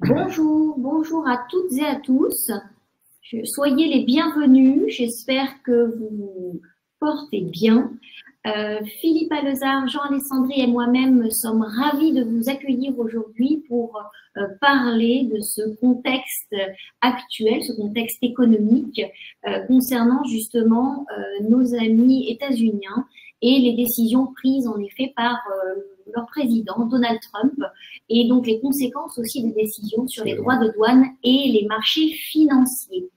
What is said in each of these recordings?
Bonjour, bonjour à toutes et à tous. Soyez les bienvenus. J'espère que vous vous portez bien. Philippe Alezard, Jean Alessandri et moi-même sommes ravis de vous accueillir aujourd'hui pour parler de ce contexte actuel, ce contexte économique concernant justement nos amis états-uniens et les décisions prises en effet par leur président Donald Trump et donc les conséquences aussi des décisions sur les droits de douane et les marchés financiers.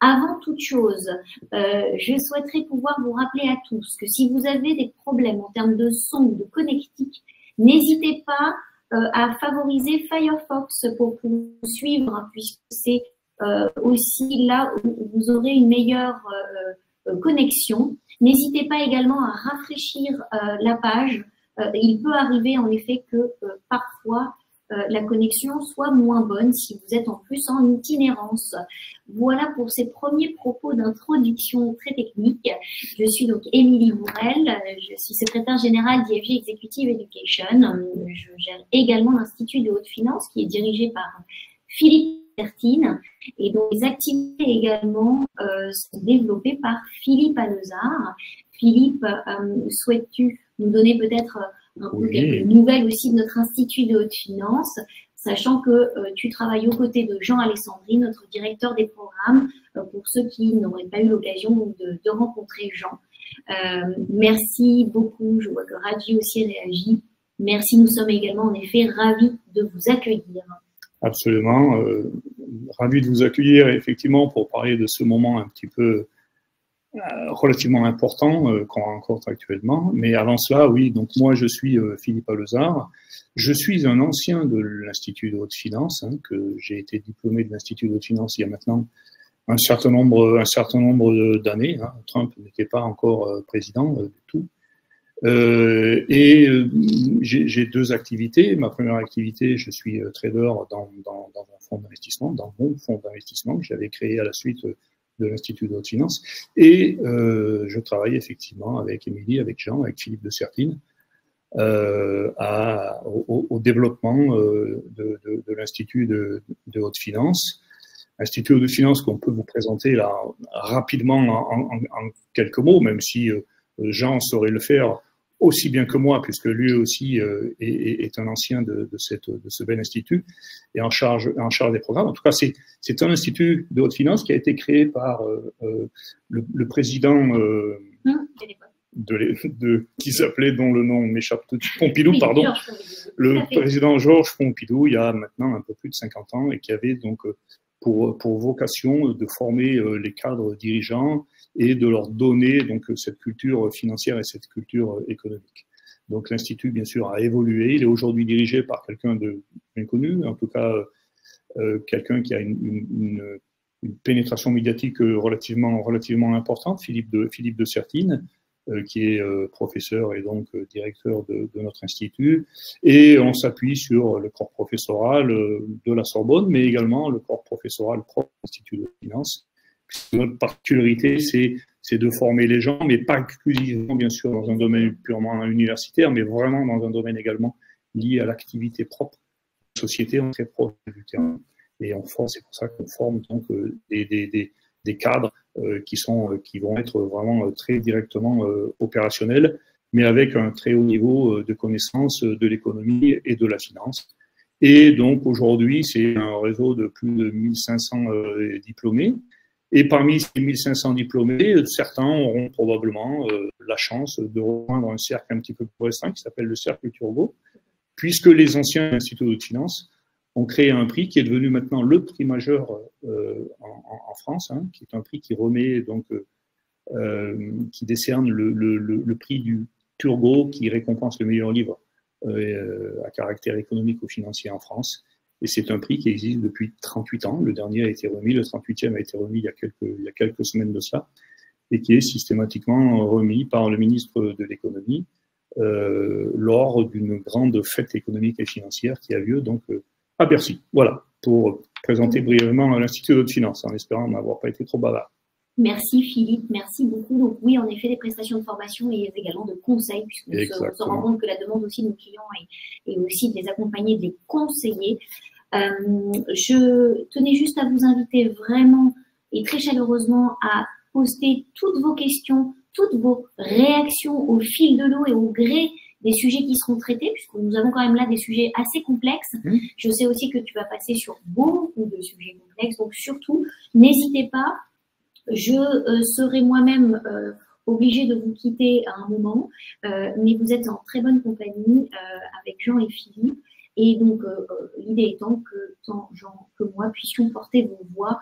Avant toute chose, je souhaiterais pouvoir vous rappeler à tous que si vous avez des problèmes en termes de son ou de connectique, n'hésitez pas à favoriser Firefox pour vous suivre, puisque c'est aussi là où vous aurez une meilleure connexion. N'hésitez pas également à rafraîchir la page. Il peut arriver en effet que parfois la connexion soit moins bonne si vous êtes en plus en itinérance. Voilà pour ces premiers propos d'introduction très technique. Je suis donc Émilie Bourrel, je suis secrétaire générale d'IFG Executive Education. Je gère également l'Institut de haute finance qui est dirigé par Philippe Sertine et dont les activités également sont développées par Philippe Alezard. Philippe, souhaites-tu nous donner peut-être un peu quelques nouvelles aussi de notre Institut de haute finance, sachant que tu travailles aux côtés de Jean Alessandri, notre directeur des programmes, pour ceux qui n'auraient pas eu l'occasion de rencontrer Jean. Merci beaucoup, je vois que Raji aussi réagit. Merci, nous sommes également en effet ravis de vous accueillir. Absolument, ravis de vous accueillir effectivement pour parler de ce moment un petit peu relativement important qu'on rencontre actuellement. Mais avant cela, oui, donc moi je suis Philippe Alezard. Je suis un ancien de l'Institut de haute finance, que j'ai été diplômé de l'Institut de haute finance il y a maintenant un certain nombre d'années. Trump n'était pas encore président du tout. J'ai deux activités. Ma première activité, je suis trader dans un fonds d'investissement, dans mon fonds d'investissement que j'avais créé à la suite de l'Institut de haute finance. Et je travaille effectivement avec Émilie, avec Jean, avec Philippe de Sertine au développement de l'Institut de haute finance. Institut de finance qu'on peut vous présenter là rapidement en quelques mots, même si Jean saurait le faire aussi bien que moi, puisque lui aussi est un ancien de ce bel institut et en charge des programmes. En tout cas, c'est un institut de haute finance qui a été créé par le président qui s'appelait, dont le nom m'échappe tout de suite, Pompidou, oui, pardon, le président Georges Pompidou, il y a maintenant un peu plus de 50 ans, et qui avait donc pour vocation de former les cadres dirigeants et de leur donner donc cette culture financière et cette culture économique. Donc l'institut, bien sûr, a évolué. Il est aujourd'hui dirigé par quelqu'un de bien connu, en tout cas quelqu'un qui a une pénétration médiatique relativement importante, Philippe de Sertine, qui est professeur et donc directeur de notre institut. Et on s'appuie sur le corps professoral de la Sorbonne, mais également le corps professoral propre de l'Institut de finance. Notre particularité, c'est de former les gens, mais pas exclusivement, bien sûr, dans un domaine purement universitaire, mais vraiment dans un domaine également lié à l'activité propre de la société, en très proche du terrain. Et on forme, c'est pour ça qu'on forme donc des cadres qui vont être vraiment très directement opérationnels, mais avec un très haut niveau de connaissance de l'économie et de la finance. Et donc aujourd'hui, c'est un réseau de plus de 1500 diplômés. Et parmi ces 1500 diplômés, certains auront probablement la chance de rejoindre un cercle un petit peu plus restreint qui s'appelle le cercle Turgot, puisque les anciens instituts de haute finance ont créé un prix qui est devenu maintenant le prix majeur en France, qui est un prix qui remet donc qui décerne le prix du Turgot, qui récompense le meilleur livre à caractère économique ou financier en France. Et c'est un prix qui existe depuis 38 ans. Le dernier a été remis, le 38e a été remis il y a quelques semaines de cela, et qui est systématiquement remis par le ministre de l'économie lors d'une grande fête économique et financière qui a lieu donc à Bercy. Voilà, pour présenter brièvement l'Institut de haute finance, en espérant n'avoir pas été trop bavard. Merci Philippe, merci beaucoup. Donc oui, en effet, des prestations de formation et également de conseils, puisqu'on se rend compte que la demande aussi de nos clients est aussi de les accompagner, de les conseiller. Je tenais juste à vous inviter vraiment et très chaleureusement à poster toutes vos questions, toutes vos réactions au fil de l'eau et au gré des sujets qui seront traités, puisque nous avons quand même là des sujets assez complexes. Je sais aussi que tu vas passer sur beaucoup de sujets complexes, donc surtout, n'hésitez pas. Je serai moi-même obligée de vous quitter à un moment, mais vous êtes en très bonne compagnie avec Jean et Philippe. Et donc, l'idée étant que tant Jean que moi puissions porter vos voix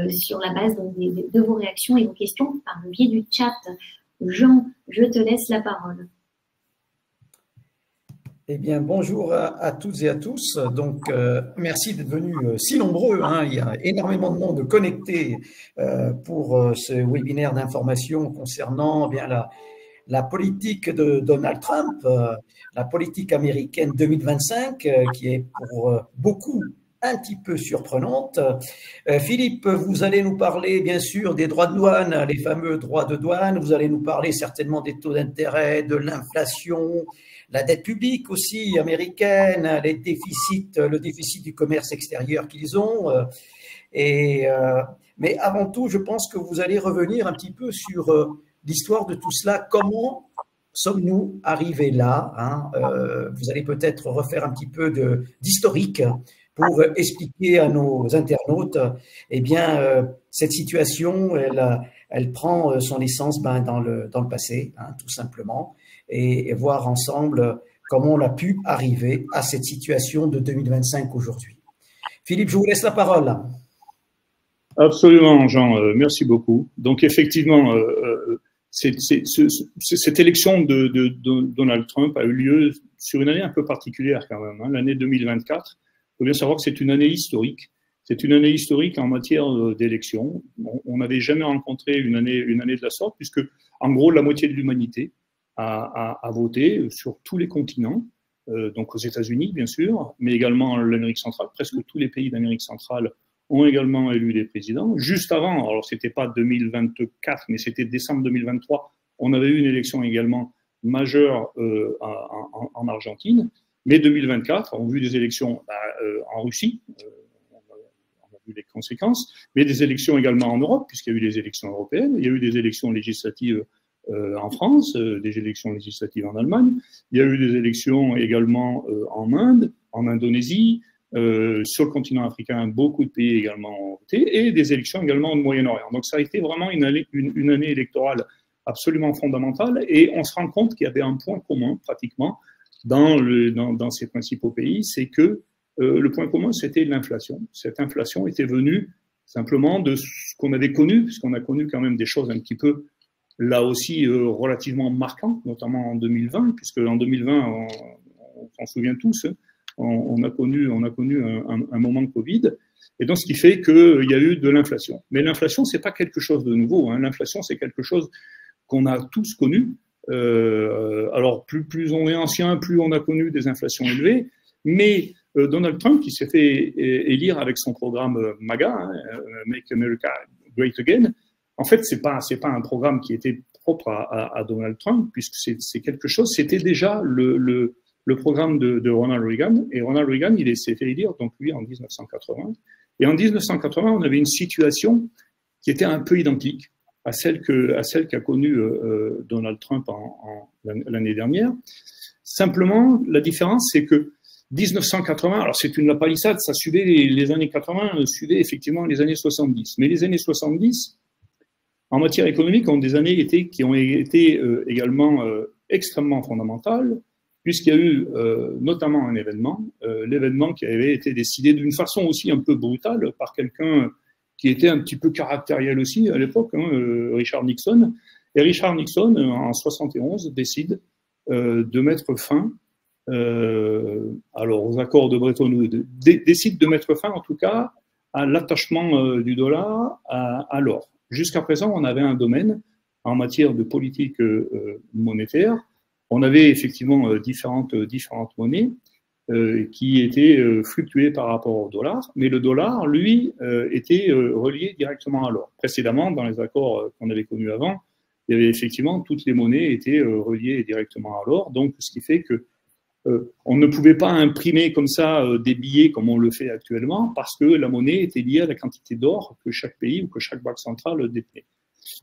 sur la base donc, de vos réactions et vos questions par le biais du chat. Jean, je te laisse la parole. Eh bien, bonjour à toutes et à tous. Donc, merci d'être venus si nombreux. Hein. Il y a énormément de monde connecté pour ce webinaire d'information concernant bien la politique de Donald Trump, la politique américaine 2025, qui est pour beaucoup un petit peu surprenante. Philippe, vous allez nous parler bien sûr des droits de douane, les fameux droits de douane. Vous allez nous parler certainement des taux d'intérêt, de l'inflation, la dette publique aussi américaine, les déficits, le déficit du commerce extérieur qu'ils ont. Mais avant tout, je pense que vous allez revenir un petit peu sur l'histoire de tout cela. Comment sommes-nous arrivés là, hein? Vous allez peut-être refaire un petit peu d'historique pour expliquer à nos internautes, eh bien, cette situation, elle prend son essence dans le passé, hein, tout simplement, et voir ensemble comment on a pu arriver à cette situation de 2025 aujourd'hui. Philippe, je vous laisse la parole. Absolument, Jean, merci beaucoup. Donc, effectivement, cette élection de Donald Trump a eu lieu sur une année un peu particulière quand même, hein, l'année 2024. Il faut bien savoir que c'est une année historique. C'est une année historique en matière d'élection. On n'avait jamais rencontré une année de la sorte, puisque, en gros, la moitié de l'humanité a voté sur tous les continents, donc aux États-Unis, bien sûr, mais également en Amérique centrale. Presque tous les pays d'Amérique centrale ont également élu des présidents. Juste avant, alors c'était pas 2024, mais c'était décembre 2023, on avait eu une élection également majeure en Argentine. Mais 2024, on a vu des élections en Russie, on a vu les conséquences, mais des élections également en Europe, puisqu'il y a eu des élections européennes, il y a eu des élections législatives en France, des élections législatives en Allemagne, il y a eu des élections également en Inde, en Indonésie, sur le continent africain, beaucoup de pays également ont voté, et des élections également au Moyen-Orient. Donc ça a été vraiment une année électorale absolument fondamentale, et on se rend compte qu'il y avait un point commun, pratiquement, dans ces principaux pays, c'est que le point commun, c'était l'inflation. Cette inflation était venue simplement de ce qu'on avait connu, puisqu'on a connu quand même des choses un petit peu, là aussi, relativement marquantes, notamment en 2020, puisque en 2020, on s'en souvient tous, on a connu un moment de Covid, et donc ce qui fait qu'il y a eu de l'inflation. Mais l'inflation, c'est pas quelque chose de nouveau, hein. L'inflation, c'est quelque chose qu'on a tous connu. Alors, plus on est ancien, plus on a connu des inflations élevées. Mais Donald Trump, qui s'est fait élire avec son programme MAGA, hein, Make America Great Again, en fait, c'est pas un programme qui était propre à Donald Trump, puisque c'est quelque chose, c'était déjà le programme de Ronald Reagan. Et Ronald Reagan, il s'est fait élire, donc lui, en 1980. Et en 1980, on avait une situation qui était un peu identique à celle qu'a connue Donald Trump l'année dernière. Simplement, la différence, c'est que 1980, alors c'est une lapalissade, ça suivait les années 80, suivait effectivement les années 70. Mais les années 70, en matière économique, ont des années qui ont été également extrêmement fondamentales, puisqu'il y a eu notamment un événement, l'événement qui avait été décidé d'une façon aussi un peu brutale par quelqu'un qui était un petit peu caractériel aussi à l'époque, hein, Richard Nixon. Et Richard Nixon, en 71, décide de mettre fin aux accords de Bretton Woods, décide de mettre fin en tout cas à l'attachement du dollar à l'or. Jusqu'à présent, on avait un domaine en matière de politique monétaire. On avait effectivement différentes monnaies qui étaient fluctuées par rapport au dollar, mais le dollar, lui, était relié directement à l'or. Précédemment, dans les accords qu'on avait connus avant, il y avait effectivement toutes les monnaies étaient reliées directement à l'or, donc ce qui fait que on ne pouvait pas imprimer comme ça des billets comme on le fait actuellement parce que la monnaie était liée à la quantité d'or que chaque pays ou que chaque banque centrale détenait.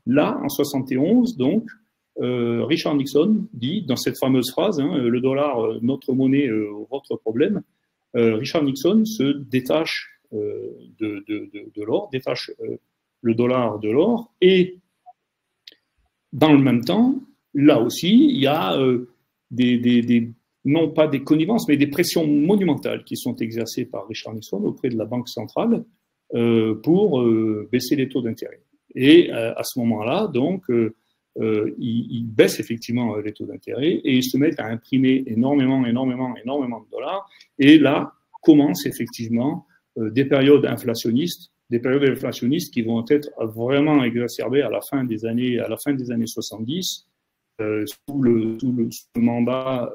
Là, en 71, donc, Richard Nixon dit dans cette fameuse phrase, hein, le dollar, notre monnaie, votre problème, Richard Nixon se détache de l'or, détache le dollar de l'or, et dans le même temps, là aussi, il y a non pas des connivences, mais des pressions monumentales qui sont exercées par Richard Nixon auprès de la Banque centrale pour baisser les taux d'intérêt. Et à ce moment-là, donc, ils baissent effectivement les taux d'intérêt et ils se mettent à imprimer énormément de dollars. Et là, commencent effectivement des périodes inflationnistes qui vont être vraiment exacerbées à la fin des années 70, sous le mandat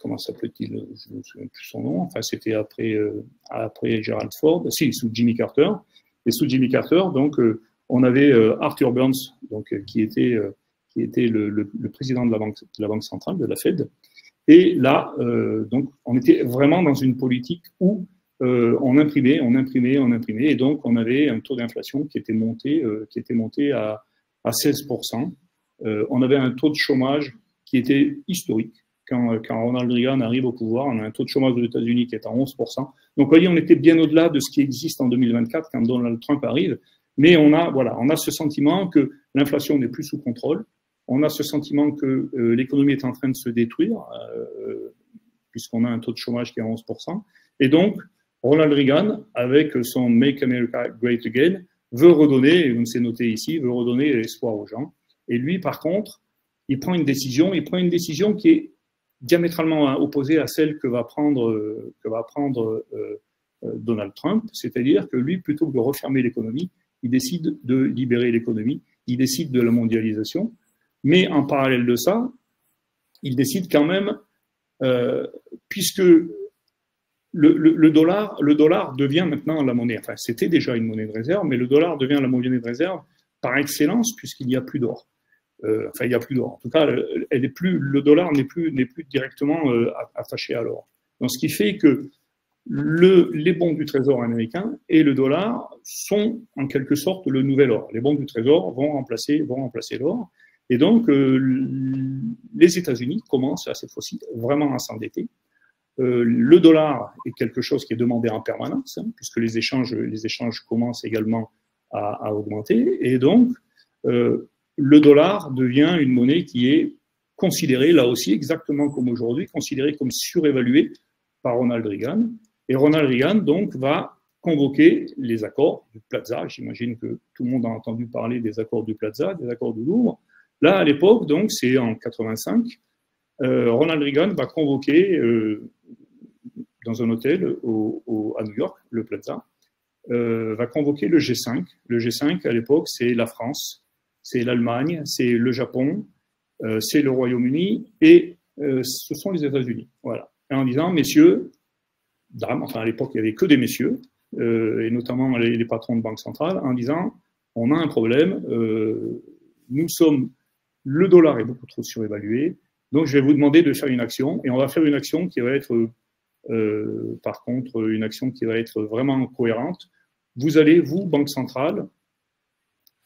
comment s'appelait-il? Je ne me souviens plus son nom. Enfin, c'était après Gerald Ford. Si, sous Jimmy Carter. Et sous Jimmy Carter, donc, on avait Arthur Burns, donc, qui était le président de la banque centrale, de la Fed. Et là, donc, on était vraiment dans une politique où on imprimait, et donc on avait un taux d'inflation qui était monté à 16%. On avait un taux de chômage qui était historique. Quand Ronald Reagan arrive au pouvoir, on a un taux de chômage aux États-Unis qui est à 11%. Donc, vous voyez, on était bien au-delà de ce qui existe en 2024 quand Donald Trump arrive. Mais on a ce sentiment que l'inflation n'est plus sous contrôle. On a ce sentiment que l'économie est en train de se détruire, puisqu'on a un taux de chômage qui est à 11%. Et donc, Ronald Reagan, avec son Make America Great Again, veut redonner, et on s'est noté ici, veut redonner l'espoir aux gens. Et lui, par contre, il prend une décision qui est diamétralement opposée à celle que va prendre Donald Trump, c'est-à-dire que lui, plutôt que de refermer l'économie, il décide de libérer l'économie, il décide de la mondialisation, mais en parallèle de ça, il décide quand même, puisque le dollar devient maintenant la monnaie, enfin c'était déjà une monnaie de réserve, mais le dollar devient la monnaie de réserve par excellence puisqu'il n'y a plus d'or. Enfin, il n'y a plus d'or. En tout cas, le dollar n'est plus directement attaché à l'or. Donc, ce qui fait que les bons du Trésor américain et le dollar sont en quelque sorte le nouvel or. Les bons du Trésor vont remplacer l'or. Et donc, les États-Unis commencent à cette fois-ci vraiment à s'endetter. Le dollar est quelque chose qui est demandé en permanence, hein, puisque les échanges commencent également à augmenter. Et donc, le dollar devient une monnaie qui est considérée, là aussi, exactement comme aujourd'hui, considérée comme surévaluée par Ronald Reagan. Et Ronald Reagan, donc, va convoquer les accords du Plaza. J'imagine que tout le monde a entendu parler des accords du Plaza, des accords du Louvre. Là, à l'époque, donc, c'est en 85, Ronald Reagan va convoquer dans un hôtel à New York, le Plaza, va convoquer le G5. Le G5, à l'époque, c'est la France, c'est l'Allemagne, c'est le Japon, c'est le Royaume-Uni et ce sont les États-Unis. Voilà. Et en disant, messieurs, dames, enfin à l'époque il n'y avait que des messieurs, et notamment les patrons de banque centrale, en disant, on a un problème, le dollar est beaucoup trop surévalué, donc je vais vous demander de faire une action, et on va faire une action qui va être, par contre, une action qui va être vraiment cohérente. Vous allez, vous, banque centrale,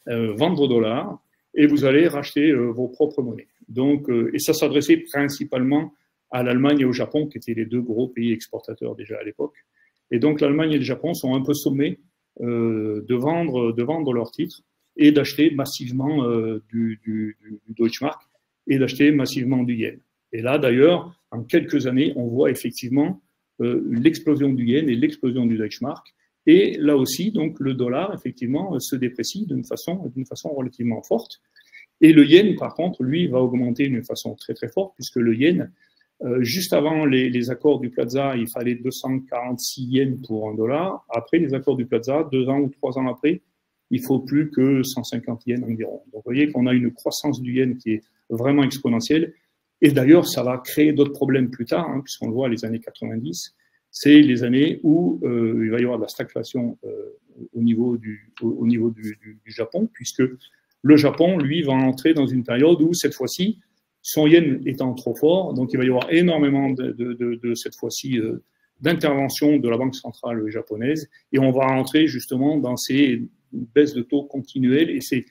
vendre vos dollars et vous allez racheter vos propres monnaies. Donc, et ça s'adressait principalement à l'Allemagne et au Japon, qui étaient les deux gros pays exportateurs déjà à l'époque. Et donc, l'Allemagne et le Japon sont un peu sommés de vendre leurs titres et d'acheter massivement du Deutschmark et d'acheter massivement du yen. Et là, d'ailleurs, en quelques années, on voit effectivement l'explosion du yen et l'explosion du Deutschmark. Et là aussi, donc, le dollar, effectivement, se déprécie d'une façon relativement forte. Et le yen, par contre, lui, va augmenter d'une façon très, très forte, puisque le yen, juste avant les accords du Plaza, il fallait 246 yens pour un dollar. Après les accords du Plaza, 2 ans ou 3 ans après, il faut plus que 150 yens environ. Donc, vous voyez qu'on a une croissance du yen qui est vraiment exponentielle. Et d'ailleurs, ça va créer d'autres problèmes plus tard, hein, puisqu'on le voit les années 90. C'est les années où il va y avoir de la stagflation au niveau du Japon, puisque Le Japon, lui, va entrer dans une période où, cette fois-ci, son yen étant trop fort, donc il va y avoir énormément cette fois-ci, d'intervention de la Banque centrale japonaise, et on va rentrer justement dans ces baisses de taux continuelles et ces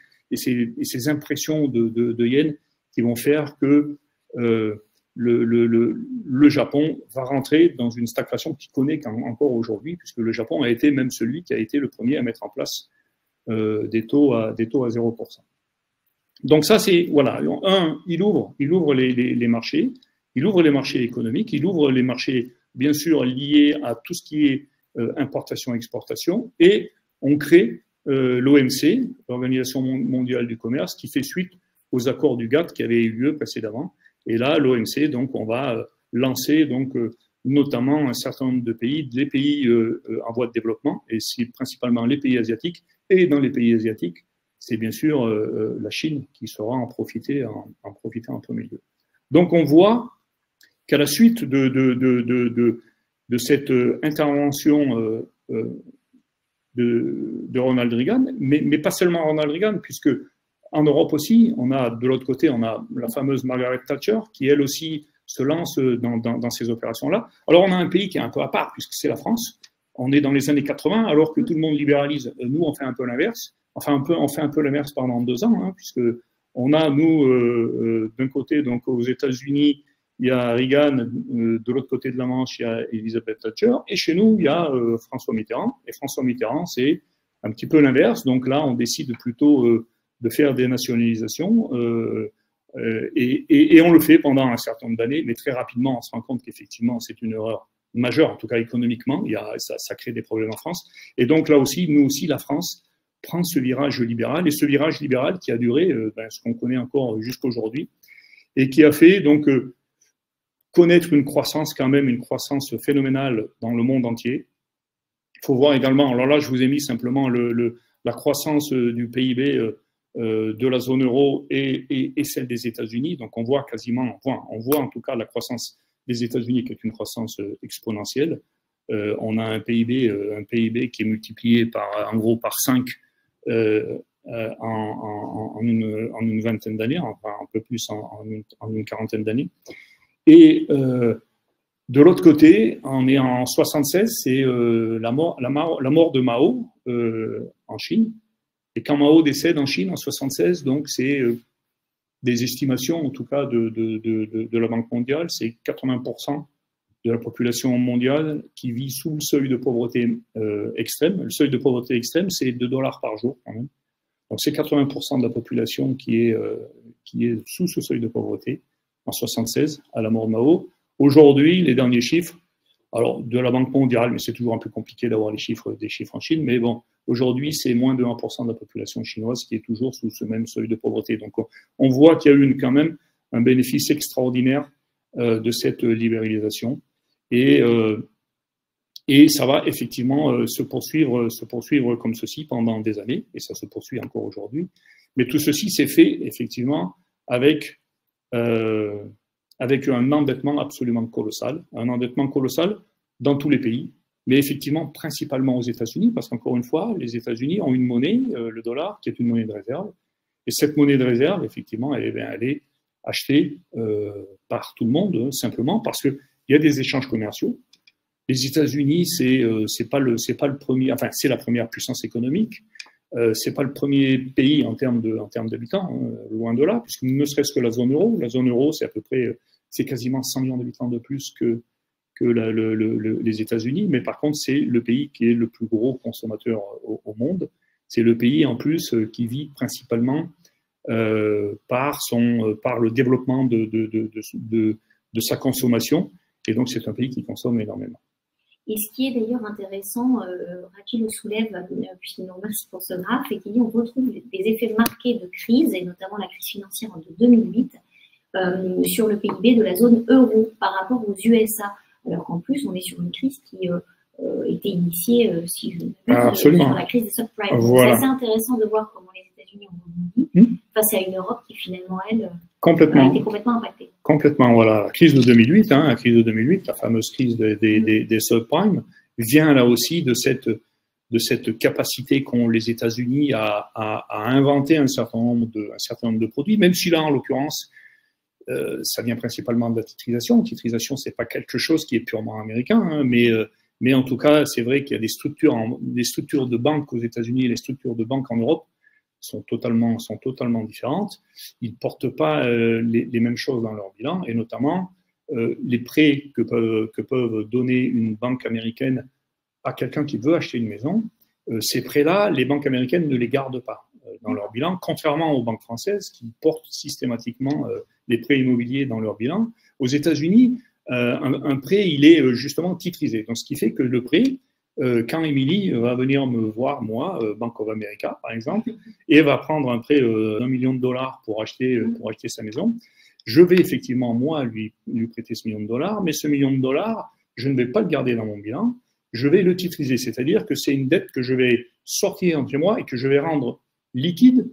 impressions de yen qui vont faire que le Japon va rentrer dans une stagflation qu'il connaît encore aujourd'hui, puisque le Japon a été même celui qui a été le premier à mettre en place des taux à 0%. Donc ça, c'est, voilà, il ouvre les marchés, il ouvre les marchés économiques, il ouvre les marchés, bien sûr, liés à tout ce qui est importation-exportation, et on crée l'OMC, l'Organisation mondiale du commerce, qui fait suite aux accords du GATT qui avaient eu lieu précédemment. Et là, l'OMC, donc, on va lancer, donc, notamment un certain nombre de pays, les pays en voie de développement, et c'est principalement les pays asiatiques. Et dans les pays asiatiques, c'est bien sûr la Chine qui saura en profiter en premier lieu. Donc, on voit qu'à la suite de cette intervention de Ronald Reagan, mais pas seulement Ronald Reagan, puisque en Europe aussi, on a de l'autre côté, on a la fameuse Margaret Thatcher, qui elle aussi se lance dans ces opérations-là. Alors on a un pays qui est un peu à part, puisque c'est la France. On est dans les années 80, alors que tout le monde libéralise. Nous, on fait un peu l'inverse. Enfin, on fait un peu l'inverse pendant 2 ans, hein, puisque on a, nous, d'un côté, donc aux États-Unis, il y a Reagan, de l'autre côté de la Manche, il y a Elizabeth Thatcher, et chez nous, il y a François Mitterrand. Et François Mitterrand, c'est un petit peu l'inverse. Donc là, on décide plutôt de faire des nationalisations, et on le fait pendant un certain nombre d'années, mais très rapidement, on se rend compte qu'effectivement, c'est une erreur majeure, en tout cas économiquement. Ça crée des problèmes en France. Et donc là aussi, nous aussi, la France prend ce virage libéral, et ce virage libéral qui a duré, ce qu'on connaît encore jusqu'aujourd'hui, et qui a fait donc connaître une croissance quand même, une croissance phénoménale dans le monde entier. Il faut voir également, alors là je vous ai mis simplement la croissance du PIB de la zone euro et celle des États-Unis. Donc on voit quasiment, on voit en tout cas la croissance des États-Unis qui est une croissance exponentielle. On a un PIB qui est multiplié en gros par 5 en une vingtaine d'années, enfin un peu plus en une quarantaine d'années. Et de l'autre côté, on est en 76, c'est la mort de Mao en Chine. Et quand Mao décède en Chine en 76, donc c'est des estimations, en tout cas de la Banque mondiale, c'est 80% de la population mondiale qui vit sous le seuil de pauvreté extrême. Le seuil de pauvreté extrême, c'est $2 par jour quand même. Donc c'est 80% de la population qui est sous ce seuil de pauvreté en 76 à la mort de Mao. Aujourd'hui, les derniers chiffres, alors de la Banque mondiale, mais c'est toujours un peu compliqué d'avoir des chiffres en Chine, mais bon, aujourd'hui, c'est moins de 1% de la population chinoise qui est toujours sous ce même seuil de pauvreté. Donc on voit qu'il y a eu quand même un bénéfice extraordinaire de cette libéralisation. Et ça va effectivement se poursuivre comme ceci pendant des années, et ça se poursuit encore aujourd'hui. Mais tout ceci s'est fait effectivement avec un endettement absolument colossal, dans tous les pays, mais effectivement principalement aux États-Unis, parce qu'encore une fois, les États-Unis ont une monnaie, le dollar, qui est une monnaie de réserve, et cette monnaie de réserve, effectivement, elle est achetée par tout le monde, simplement parce qu'il y a des échanges commerciaux. Les États-Unis, c'est pas le premier, enfin c'est la première puissance économique. C'est pas le premier pays en termes d'habitants, hein, loin de là, puisque ne serait-ce que la zone euro, c'est à peu près, c'est quasiment 100 millions d'habitants de plus que les États-Unis, mais par contre c'est le pays qui est le plus gros consommateur au monde. C'est le pays en plus qui vit principalement par le développement de sa consommation, et donc c'est un pays qui consomme énormément. Et ce qui est d'ailleurs intéressant, Rachel le soulève, puisqu'il nous remercie pour ce graphe, et qu'il dit on retrouve des effets marqués de crise, et notamment la crise financière de 2008, sur le PIB de la zone euro par rapport aux USA. Alors qu'en plus, on est sur une crise qui était initiée, si je ne me trompe, sur la crise des subprimes. Voilà. C'est assez intéressant de voir comment les États-Unis ont rebondi face à une Europe qui finalement, elle, a été complètement impactée. Complètement, voilà. La crise de 2008, la fameuse crise des subprimes, vient là aussi de cette capacité qu'ont les États-Unis à inventer un certain nombre de produits, même si là, en l'occurrence, ça vient principalement de la titrisation. La titrisation, c'est pas quelque chose qui est purement américain, hein, mais en tout cas, c'est vrai qu'il y a des structures de banques aux États-Unis et les structures de banques en Europe sont totalement différentes. Ils ne portent pas les mêmes choses dans leur bilan, et notamment les prêts que peuvent donner une banque américaine à quelqu'un qui veut acheter une maison. Ces prêts-là, les banques américaines ne les gardent pas dans leur bilan, contrairement aux banques françaises qui portent systématiquement les prêts immobiliers dans leur bilan. Aux États-Unis, un prêt, il est justement titrisé. Donc, ce qui fait que le prêt, quand Émilie va venir me voir, moi, Bank of America, par exemple, et va prendre un prêt d'$1 million pour acheter sa maison, je vais effectivement, moi, lui prêter ce $1 million, mais ce $1 million, je ne vais pas le garder dans mon bilan, je vais le titriser. C'est-à-dire que c'est une dette que je vais sortir entre moi et que je vais rendre liquide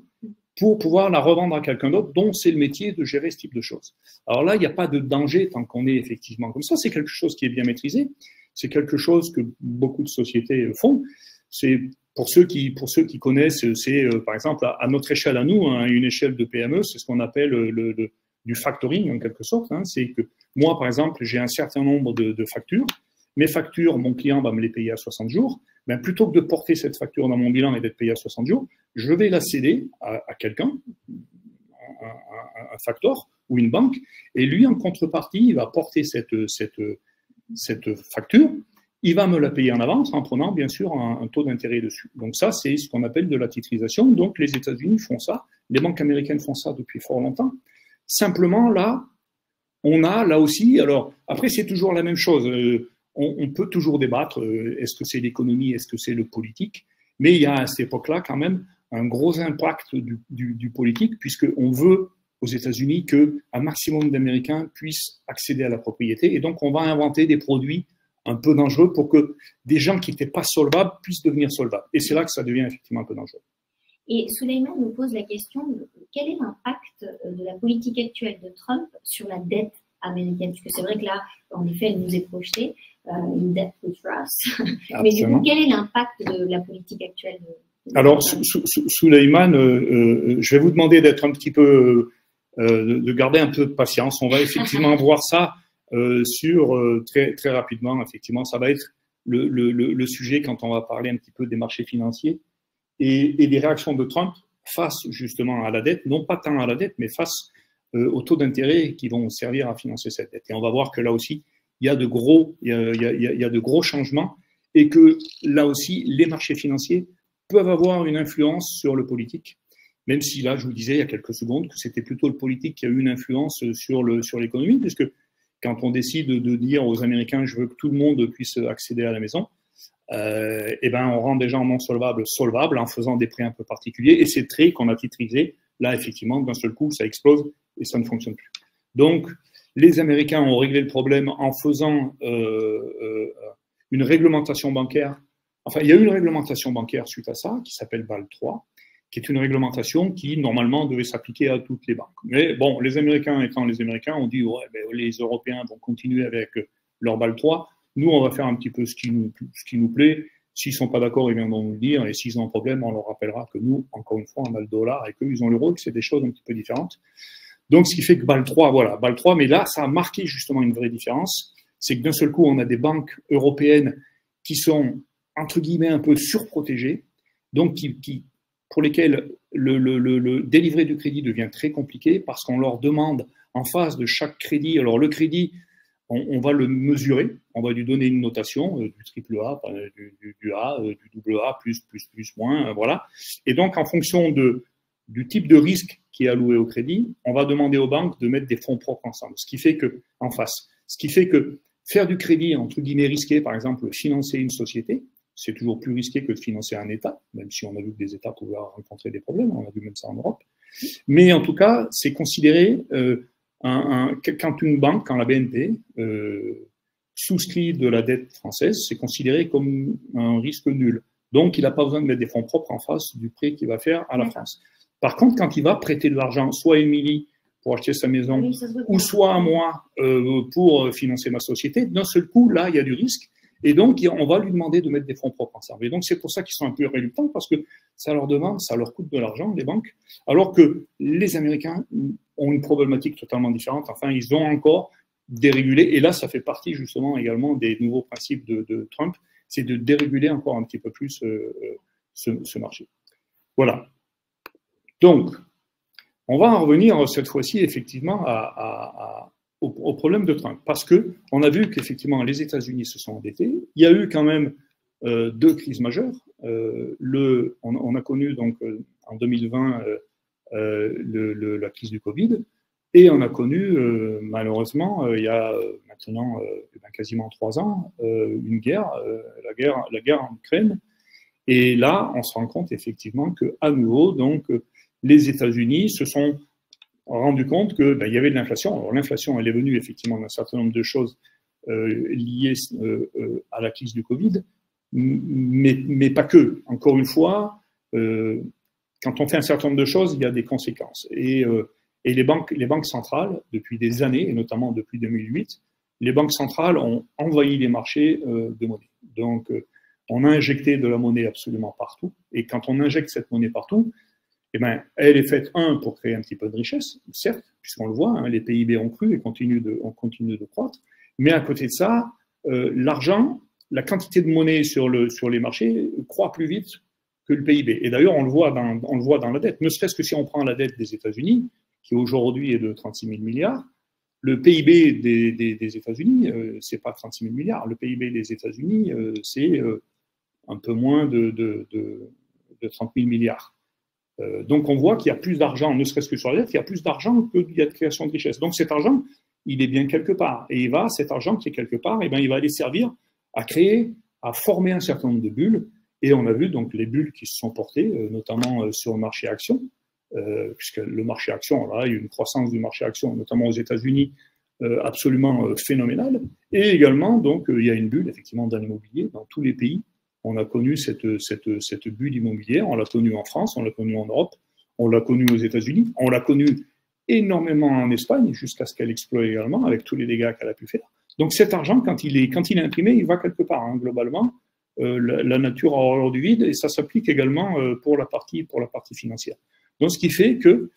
pour pouvoir la revendre à quelqu'un d'autre, dont c'est le métier de gérer ce type de choses. Alors là, il n'y a pas de danger tant qu'on est effectivement comme ça. C'est quelque chose qui est bien maîtrisé. C'est quelque chose que beaucoup de sociétés font. C'est pour ceux qui connaissent, c'est par exemple à notre échelle à nous, hein, une échelle de PME, c'est ce qu'on appelle du factoring en quelque sorte. Hein. C'est que moi, par exemple, j'ai un certain nombre de factures. Mes factures, mon client va me les payer à 60 jours. Ben, plutôt que de porter cette facture dans mon bilan et d'être payé à 60 jours, je vais la céder à quelqu'un, un facteur ou une banque, et lui, en contrepartie, il va porter cette facture, il va me la payer en avance en prenant, bien sûr, un taux d'intérêt dessus. Donc ça, c'est ce qu'on appelle de la titrisation. Donc les États-Unis font ça, les banques américaines font ça depuis fort longtemps. Simplement, là, on a, là aussi, alors, après, c'est toujours la même chose. On peut toujours débattre, est-ce que c'est l'économie, est-ce que c'est le politique, mais il y a à cette époque-là quand même un gros impact du politique, puisqu'on veut aux États-Unis qu'un maximum d'Américains puissent accéder à la propriété, et donc on va inventer des produits un peu dangereux pour que des gens qui n'étaient pas solvables puissent devenir solvables. Et c'est là que ça devient effectivement un peu dangereux. Et Souleymane nous pose la question, quel est l'impact de la politique actuelle de Trump sur la dette américaine? Parce que c'est vrai que là, en effet, elle nous est projetée, une dette with us. Mais du coup, quel est l'impact de la politique actuelle Alors, Souleymane, je vais vous demander d'être un petit peu, de garder un peu de patience. On va effectivement voir ça très rapidement. Effectivement, ça va être le sujet quand on va parler un petit peu des marchés financiers et des réactions de Trump face justement à la dette, non pas tant à la dette, mais face aux taux d'intérêt qui vont servir à financer cette dette. Et on va voir que là aussi, il y a de gros changements et que là aussi, les marchés financiers peuvent avoir une influence sur le politique, même si là, je vous disais il y a quelques secondes que c'était plutôt le politique qui a eu une influence sur l'économie, puisque quand on décide de dire aux Américains « je veux que tout le monde puisse accéder à la maison », eh ben, on rend des gens non solvables en faisant des prêts un peu particuliers, et ces traits qu'on a titrisés, là, effectivement, d'un seul coup, ça explose et ça ne fonctionne plus. Donc, les Américains ont réglé le problème en faisant une réglementation bancaire. Enfin, il y a eu une réglementation bancaire suite à ça, qui s'appelle BAL 3, qui est une réglementation qui, normalement, devait s'appliquer à toutes les banques. Mais bon, les Américains étant les Américains, ont dit, ouais, ben, les Européens vont continuer avec leur BAL 3. Nous, on va faire un petit peu ce qui nous plaît. S'ils ne sont pas d'accord, ils viendront nous le dire. Et s'ils ont un problème, on leur rappellera que nous, encore une fois, on a le dollar et qu'eux, ils ont l'euro, que c'est des choses un petit peu différentes. Donc, ce qui fait que BAL 3, voilà, BAL 3, mais là, ça a marqué justement une vraie différence. C'est que d'un seul coup, on a des banques européennes qui sont, entre guillemets, un peu surprotégées, donc pour lesquelles le délivrer du crédit devient très compliqué parce qu'on leur demande en face de chaque crédit, alors le crédit, on va le mesurer, on va lui donner une notation du triple A, du A, du double A, plus, moins, voilà. Et donc, en fonction du type de risque qui est alloué au crédit, on va demander aux banques de mettre des fonds propres ensemble, ce qui fait que faire du crédit, entre guillemets, risqué, par exemple, financer une société, c'est toujours plus risqué que de financer un État, même si on a vu que des États pouvaient rencontrer des problèmes, on a vu même ça en Europe. Mais en tout cas, c'est considéré, quand une banque, quand la BNP souscrit de la dette française, c'est considéré comme un risque nul. Donc, il n'a pas besoin de mettre des fonds propres en face du prêt qu'il va faire à la France. Par contre, quand il va prêter de l'argent, soit à Émilie pour acheter sa maison, oui, ou soit à moi pour financer ma société, d'un seul coup, là, il y a du risque. Et donc, on va lui demander de mettre des fonds propres ensemble. Et donc, c'est pour ça qu'ils sont un peu réluctants, parce que ça leur demande, ça leur coûte de l'argent, les banques, alors que les Américains ont une problématique totalement différente. Enfin, ils ont encore dérégulé, et là, ça fait partie justement également des nouveaux principes de Trump, c'est de déréguler encore un petit peu plus ce marché. Voilà. Donc, on va en revenir cette fois-ci effectivement au problème de Trump, parce qu'on a vu qu'effectivement les États-Unis se sont endettés. Il y a eu quand même deux crises majeures. On a connu donc en 2020 la crise du Covid, et on a connu malheureusement il y a maintenant quasiment 3 ans une guerre, la guerre en Ukraine. Et là, on se rend compte effectivement qu'à nouveau, donc les États-Unis se sont rendu compte qu'il y avait de l'inflation. Alors l'inflation, elle est venue effectivement d'un certain nombre de choses liées à la crise du Covid, mais pas que. Encore une fois, quand on fait un certain nombre de choses, il y a des conséquences. Et les banques centrales, depuis des années, et notamment depuis 2008, les banques centrales ont envahi les marchés de monnaie. Donc, on a injecté de la monnaie absolument partout. Et quand on injecte cette monnaie partout, eh ben, elle est faite, pour créer un petit peu de richesse, certes, puisqu'on le voit, hein, les PIB ont cru et continuent de croître. Mais à côté de ça, l'argent, la quantité de monnaie sur les marchés croît plus vite que le PIB. Et d'ailleurs, on le voit dans la dette. Ne serait-ce que si on prend la dette des États-Unis, qui aujourd'hui est de 36 000 milliards, le PIB des États-Unis, c'est pas 36 000 milliards. Le PIB des États-Unis, c'est un peu moins de 30 000 milliards. Donc on voit qu'il y a plus d'argent, ne serait-ce que sur la dette, il y a plus d'argent qu'il y a de création de richesse. Donc cet argent, il est bien quelque part. Et cet argent qui est quelque part, eh ben, il va aller servir à créer, à former un certain nombre de bulles. Et on a vu donc les bulles qui se sont portées, notamment sur le marché actions, puisque le marché actions, là, il y a une croissance du marché actions, notamment aux États-Unis, absolument phénoménale. Et également, donc, il y a une bulle, effectivement, dans l'immobilier dans tous les pays. On a connu cette bulle immobilière, on l'a connue en France, on l'a connue en Europe, on l'a connue aux États-Unis, on l'a connue énormément en Espagne, jusqu'à ce qu'elle explose également, avec tous les dégâts qu'elle a pu faire. Donc cet argent, quand il est imprimé, il va quelque part, hein, globalement. La nature a horreur du vide, et ça s'applique également pour la partie financière. Donc ce qui fait que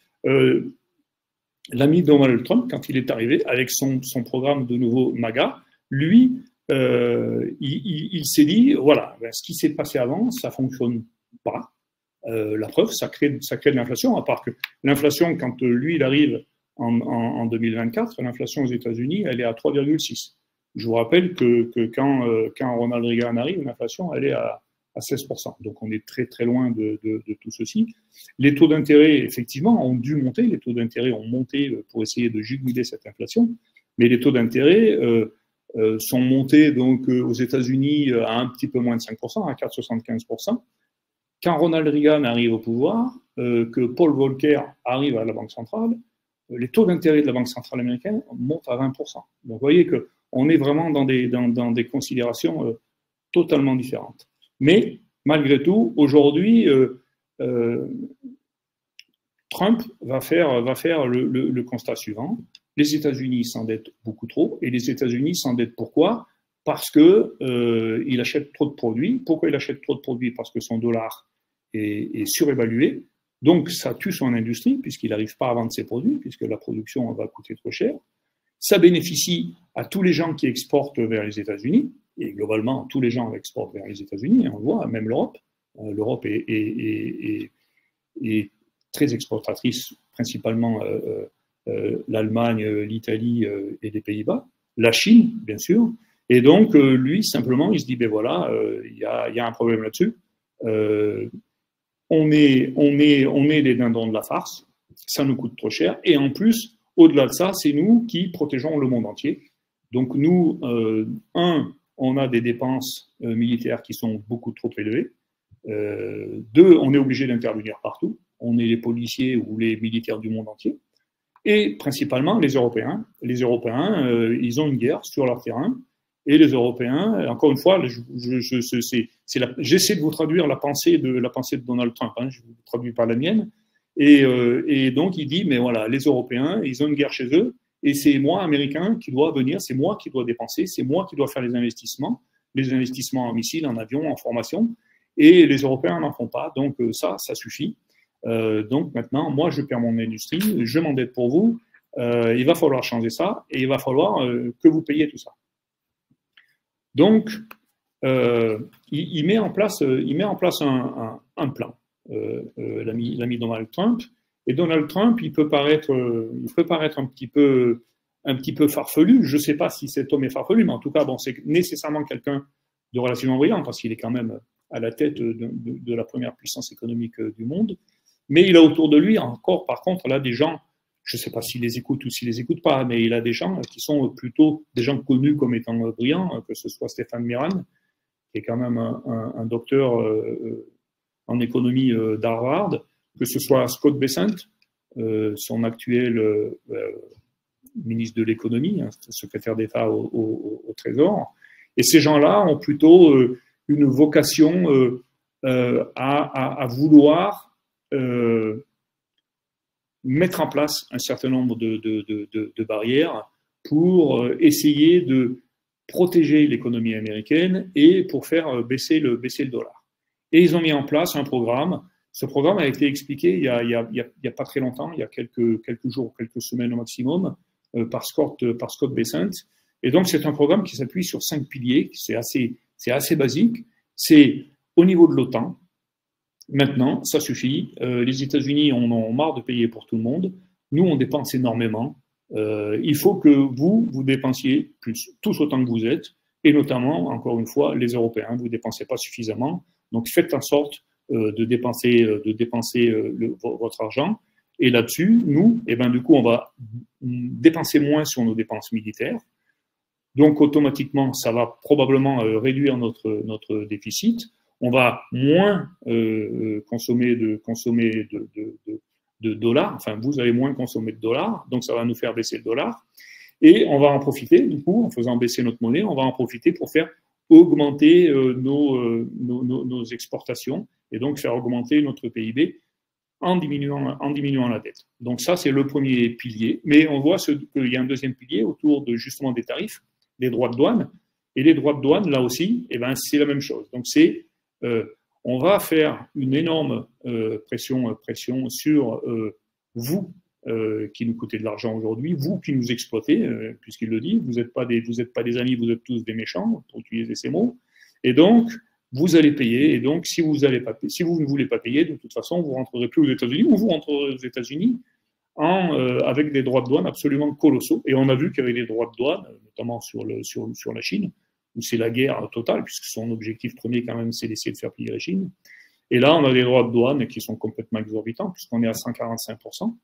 l'ami Donald Trump, quand il est arrivé, avec son programme de nouveau MAGA, lui, il s'est dit, voilà, ce qui s'est passé avant, ça fonctionne pas. La preuve, ça crée de l'inflation, à part que l'inflation, quand lui, il arrive en 2024, l'inflation aux États-Unis, elle est à 3,6. Je vous rappelle que quand Ronald Reagan arrive, l'inflation, elle est à 16%. Donc on est très très loin de tout ceci. Les taux d'intérêt, effectivement, ont dû monter. Les taux d'intérêt ont monté pour essayer de juguler cette inflation. Mais les taux d'intérêt sont montés donc aux États-Unis à un petit peu moins de 5%, à 4,75%. Quand Ronald Reagan arrive au pouvoir, que Paul Volcker arrive à la Banque centrale, les taux d'intérêt de la Banque centrale américaine montent à 20%. Donc vous voyez qu'on est vraiment dans des considérations totalement différentes. Mais malgré tout, aujourd'hui, Trump va faire le constat suivant. Les États-Unis s'endettent beaucoup trop, et les États-Unis s'endettent pourquoi? Parce qu'il achète trop de produits. Pourquoi il achète trop de produits? Parce que son dollar est surévalué. Donc, ça tue son industrie, puisqu'il n'arrive pas à vendre ses produits, puisque la production va coûter trop cher. Ça bénéficie à tous les gens qui exportent vers les États-Unis, et globalement, tous les gens exportent vers les États-Unis, on le voit, même l'Europe. L'Europe est très exportatrice, principalement l'Allemagne, l'Italie et les Pays-Bas, la Chine, bien sûr. Et donc, lui, simplement, il se dit, ben voilà, il y a un problème là-dessus. On est les dindons de la farce, ça nous coûte trop cher, et en plus, au-delà de ça, c'est nous qui protégeons le monde entier. Donc nous, on a des dépenses militaires qui sont beaucoup trop élevées. 2, on est obligé d'intervenir partout. On est les policiers ou les militaires du monde entier. Et principalement les Européens. Les Européens, ils ont une guerre sur leur terrain. Et les Européens, encore une fois, j'essaie de vous traduire la pensée de Donald Trump. Hein, je vous traduis par la mienne. Et donc il dit, mais voilà, les Européens, ils ont une guerre chez eux. Et c'est moi, Américain, qui dois venir, c'est moi qui dois dépenser, c'est moi qui dois faire les investissements. les investissements en missiles, en avions, en formation, et les Européens n'en font pas. Donc ça suffit. Donc maintenant, moi, je perds mon industrie, je m'endette pour vous, il va falloir changer ça, et il va falloir que vous payiez tout ça. Donc, il met en place un plan, l'ami Donald Trump. Et Donald Trump, il peut paraître un petit peu farfelu. Je ne sais pas si cet homme est farfelu, mais en tout cas, bon, c'est nécessairement quelqu'un de relativement brillant, parce qu'il est quand même à la tête de la première puissance économique du monde. Mais il a autour de lui encore, par contre, là, des gens, je ne sais pas s'il les écoute ou s'il les écoute pas, mais il a des gens qui sont plutôt des gens connus comme étant brillants, que ce soit Stéphane Miran, qui est quand même un docteur en économie d'Harvard, que ce soit Scott Bessent, son actuel ministre de l'économie, hein, secrétaire d'État au Trésor. Et ces gens-là ont plutôt une vocation à vouloir mettre en place un certain nombre de barrières pour essayer de protéger l'économie américaine et pour faire baisser le dollar. Et ils ont mis en place un programme. Ce programme a été expliqué il y a pas très longtemps, il y a quelques jours, quelques semaines au maximum, par Scott Bessent. Et donc, c'est un programme qui s'appuie sur 5 piliers, c'est assez basique. C'est au niveau de l'OTAN. Maintenant, ça suffit. Les États-Unis en ont marre de payer pour tout le monde. Nous, on dépense énormément. Il faut que vous dépensiez plus, tous autant que vous êtes, et notamment, encore une fois, les Européens. Vous ne dépensez pas suffisamment. Donc, faites en sorte de dépenser votre argent. Et là-dessus, nous, du coup, on va dépenser moins sur nos dépenses militaires. Donc, automatiquement, ça va probablement réduire notre déficit. On va moins consommer de dollars. Enfin, vous allez moins consommer de dollars. Donc, ça va nous faire baisser le dollar. Et on va en profiter, du coup, en faisant baisser notre monnaie, on va en profiter pour faire augmenter nos exportations et donc faire augmenter notre PIB en diminuant la dette. Donc ça, c'est le premier pilier. Mais on voit qu'il y a un deuxième pilier autour de justement des tarifs, des droits de douane. Et les droits de douane, là aussi, c'est la même chose. Donc on va faire une énorme pression sur vous qui nous coûtez de l'argent aujourd'hui, vous qui nous exploitez, puisqu'il le dit, vous n'êtes pas des amis, vous êtes tous des méchants, pour utiliser ces mots. Et donc, vous allez payer. Et donc, si vous ne voulez pas payer, de toute façon, vous ne rentrerez plus aux États-Unis, ou vous rentrerez aux États-Unis avec des droits de douane absolument colossaux. Et on a vu qu'il y avait des droits de douane, notamment sur la Chine, où c'est la guerre totale, puisque son objectif premier, quand même, c'est d'essayer de faire plier la Chine. Et là, on a des droits de douane qui sont complètement exorbitants, puisqu'on est à 145%.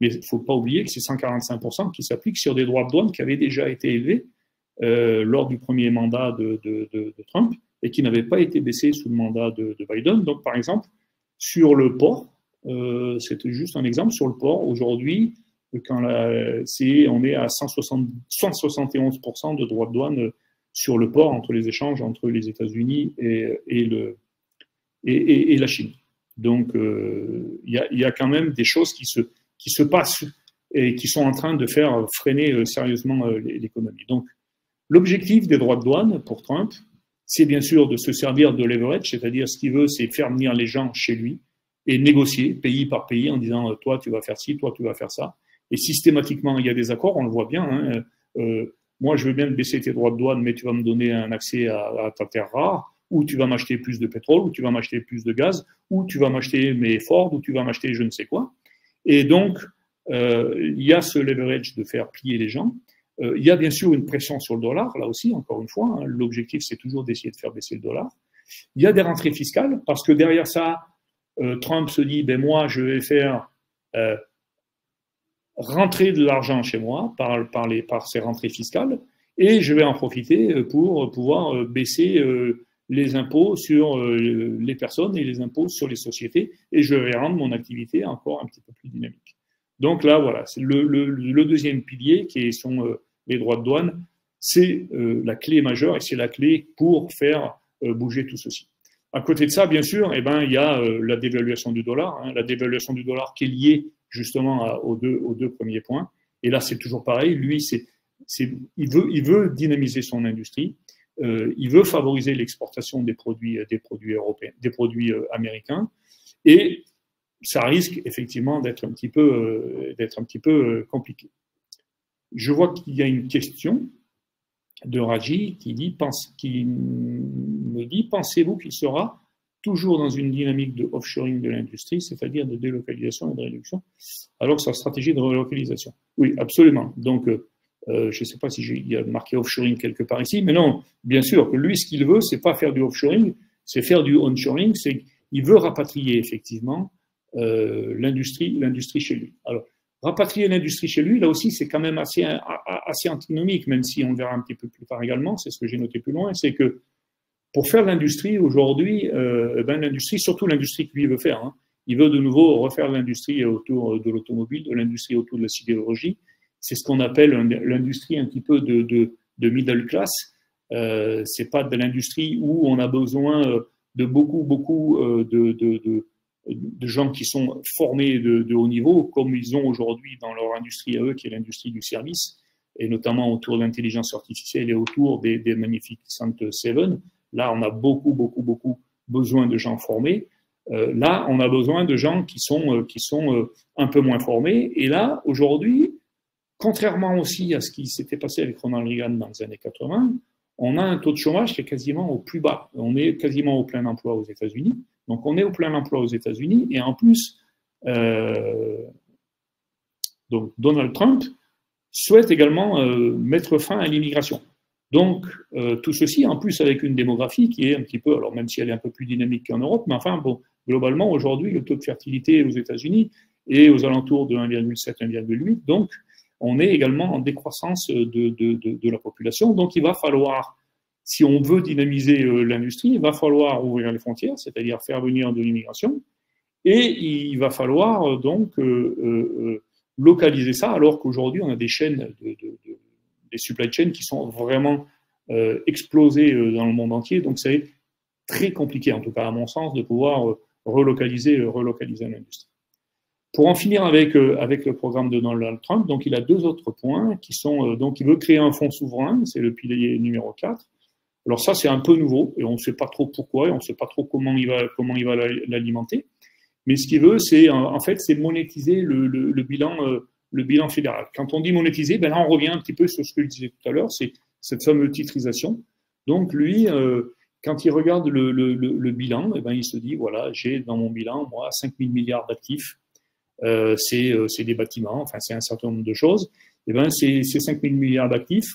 Mais il ne faut pas oublier que c'est 145% qui s'appliquent sur des droits de douane qui avaient déjà été élevés lors du premier mandat de Trump et qui n'avaient pas été baissés sous le mandat de Biden. Donc, par exemple, sur le port, c'était juste un exemple, sur le port, aujourd'hui, on est à 171% de droits de douane sur le port entre les échanges entre les États-Unis et la Chine. Donc, il y a quand même des choses qui se passent et qui sont en train de faire freiner sérieusement l'économie. Donc, l'objectif des droits de douane pour Trump, c'est bien sûr de se servir de leverage, c'est-à-dire ce qu'il veut, c'est faire venir les gens chez lui et négocier pays par pays en disant toi tu vas faire ci, toi tu vas faire ça. Et systématiquement, il y a des accords, on le voit bien. Hein, moi, je veux bien te baisser tes droits de douane, mais tu vas me donner un accès à ta terre rare, ou tu vas m'acheter plus de pétrole, ou tu vas m'acheter plus de gaz, ou tu vas m'acheter mes Ford, ou tu vas m'acheter je ne sais quoi. Et donc, il y a ce leverage de faire plier les gens. Il y a bien sûr une pression sur le dollar, là aussi, encore une fois. Hein, l'objectif, c'est toujours d'essayer de faire baisser le dollar. Il y a des rentrées fiscales, parce que derrière ça, Trump se dit, moi, je vais faire rentrer de l'argent chez moi par ces rentrées fiscales, et je vais en profiter pour pouvoir baisser les impôts sur les personnes et les impôts sur les sociétés, et je vais rendre mon activité encore un petit peu plus dynamique. Donc là, voilà, c'est le deuxième pilier qui sont les droits de douane, c'est la clé majeure et c'est la clé pour faire bouger tout ceci. À côté de ça, bien sûr, il y a la dévaluation du dollar, hein, la dévaluation du dollar qui est liée justement aux deux premiers points. Et là, c'est toujours pareil. Lui, il veut dynamiser son industrie. il veut favoriser l'exportation des produits européens, des produits américains, et ça risque effectivement d'être un petit peu compliqué. Je vois qu'il y a une question de Raji qui me dit, pensez-vous qu'il sera toujours dans une dynamique de offshoring de l'industrie, c'est-à-dire de délocalisation et de réduction, alors que sa stratégie de relocalisation? Oui, absolument. Donc, je ne sais pas si il y a marqué offshoring quelque part ici, mais non, bien sûr que lui, ce qu'il veut, c'est pas faire du offshoring, c'est faire du onshoring, c'est qu'il veut rapatrier effectivement l'industrie chez lui. Alors, rapatrier l'industrie chez lui, là aussi, c'est quand même assez antinomique, même si on verra un petit peu plus tard également, c'est ce que j'ai noté plus loin, c'est que pour faire l'industrie aujourd'hui, l'industrie, surtout l'industrie que lui veut faire, hein, il veut de nouveau refaire l'industrie autour de l'automobile, de l'industrie autour de la sidérurgie. C'est ce qu'on appelle l'industrie un petit peu de middle class. C'est pas de l'industrie où on a besoin de beaucoup de gens qui sont formés de haut niveau, comme ils ont aujourd'hui dans leur industrie à eux, qui est l'industrie du service, et notamment autour de l'intelligence artificielle et autour des Magnificent Seven. Là, on a beaucoup besoin de gens formés. Là, on a besoin de gens qui sont un peu moins formés. Et là, aujourd'hui, contrairement aussi à ce qui s'était passé avec Ronald Reagan dans les années 80, on a un taux de chômage qui est quasiment au plus bas. On est quasiment au plein emploi aux États-Unis. Donc, on est au plein emploi aux États-Unis. Et en plus, donc Donald Trump souhaite également mettre fin à l'immigration. Donc, tout ceci, en plus, avec une démographie qui est un petit peu, alors même si elle est un peu plus dynamique qu'en Europe, mais enfin, bon, globalement, aujourd'hui, le taux de fertilité aux États-Unis est aux alentours de 1,7, 1,8. Donc, on est également en décroissance de la population. Donc, il va falloir, si on veut dynamiser l'industrie, il va falloir ouvrir les frontières, c'est-à-dire faire venir de l'immigration, et il va falloir donc localiser ça, alors qu'aujourd'hui, on a des chaînes des supply chains qui sont vraiment explosées dans le monde entier. Donc, c'est très compliqué, en tout cas à mon sens, de pouvoir relocaliser l'industrie. Pour en finir avec le programme de Donald Trump, donc il a deux autres points qui sont, donc il veut créer un fonds souverain, c'est le pilier numéro 4. Alors ça, c'est un peu nouveau, et on ne sait pas trop pourquoi, et on ne sait pas trop comment il va l'alimenter. Mais ce qu'il veut, c'est en fait, c'est monétiser le bilan fédéral. Quand on dit monétiser, ben là, on revient un petit peu sur ce que je disais tout à l'heure, c'est cette fameuse titrisation. Donc lui, quand il regarde le bilan, eh ben, il se dit, voilà, j'ai dans mon bilan, moi, 5 000 milliards d'actifs. C'est des bâtiments, enfin c'est un certain nombre de choses. Et ben ces 5 000 milliards d'actifs,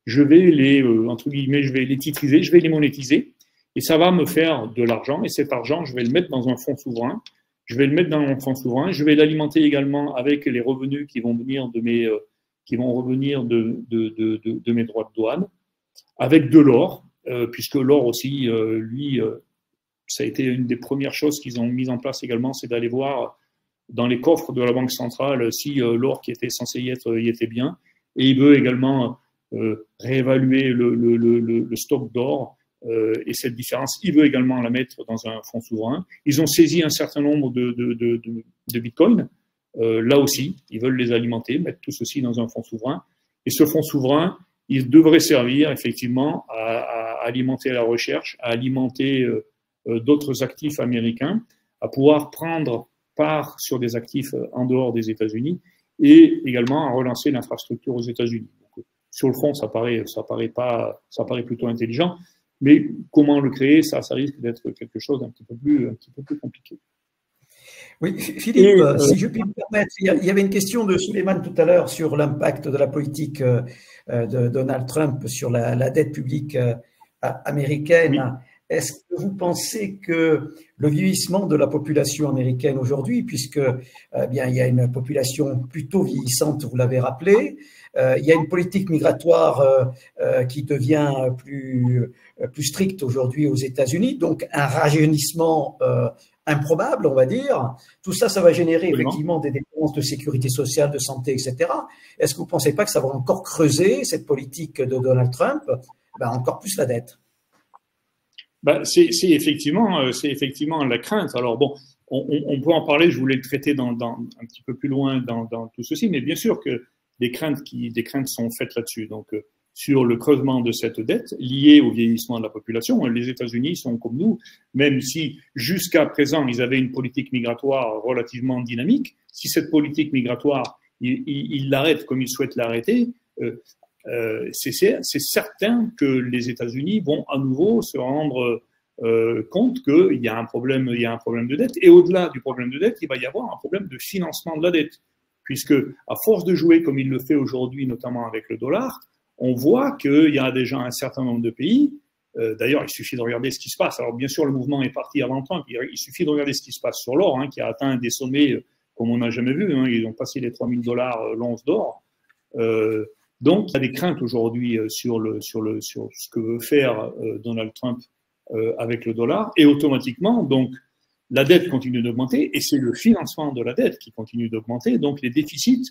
je vais les entre guillemets, je vais les titriser, je vais les monétiser, et ça va me faire de l'argent. Et cet argent, je vais le mettre dans un fonds souverain. Je vais le mettre dans mon fonds souverain. Je vais l'alimenter également avec les revenus qui vont venir de mes droits de douane, avec de l'or, puisque l'or aussi, lui, ça a été une des premières choses qu'ils ont mis en place également, c'est d'aller voir dans les coffres de la Banque centrale si l'or qui était censé y être y était bien. Et il veut également réévaluer le stock d'or et cette différence, il veut également la mettre dans un fonds souverain. Ils ont saisi un certain nombre de bitcoins. Là aussi, ils veulent les alimenter, mettre tout ceci dans un fonds souverain. Et ce fonds souverain, il devrait servir effectivement à alimenter la recherche, à alimenter d'autres actifs américains, à pouvoir prendre part sur des actifs en dehors des États-Unis et également à relancer l'infrastructure aux États-Unis. Sur le fond, ça paraît plutôt intelligent, mais comment le créer, ça risque d'être quelque chose d'un petit peu plus compliqué. Oui, Philippe, si je puis me permettre, il y avait une question de Souleymane tout à l'heure sur l'impact de la politique de Donald Trump sur la dette publique américaine. Oui. Est-ce que vous pensez que le vieillissement de la population américaine aujourd'hui, puisque bien il y a une population plutôt vieillissante, vous l'avez rappelé, il y a une politique migratoire qui devient plus stricte aujourd'hui aux États-Unis, donc un rajeunissement improbable, on va dire. Tout ça, ça va générer effectivement des dépenses de sécurité sociale, de santé, etc. Est-ce que vous ne pensez pas que ça va encore creuser cette politique de Donald Trump, encore plus la dette? C'est effectivement la crainte. Alors bon, on peut en parler, je voulais le traiter un petit peu plus loin dans tout ceci, mais bien sûr que des craintes sont faites là-dessus. Donc sur le creusement de cette dette liée au vieillissement de la population. Les États-Unis sont comme nous, même si jusqu'à présent ils avaient une politique migratoire relativement dynamique. Si cette politique migratoire, ils l'arrêtent comme ils souhaitent l'arrêter, c'est certain que les États-Unis vont à nouveau se rendre compte qu'il y a un problème de dette. Et au-delà du problème de dette, il va y avoir un problème de financement de la dette, puisque à force de jouer comme il le fait aujourd'hui, notamment avec le dollar, on voit qu'il y a déjà un certain nombre de pays. D'ailleurs, il suffit de regarder ce qui se passe. Alors, bien sûr, le mouvement est parti avant Trump. Il suffit de regarder ce qui se passe sur l'or, qui a atteint des sommets comme on n'a jamais vu. Ils ont passé les $3 000 l'once d'or. Donc, il y a des craintes aujourd'hui sur ce que veut faire Donald Trump avec le dollar. Et automatiquement, donc, la dette continue d'augmenter et c'est le financement de la dette qui continue d'augmenter. Donc, les déficits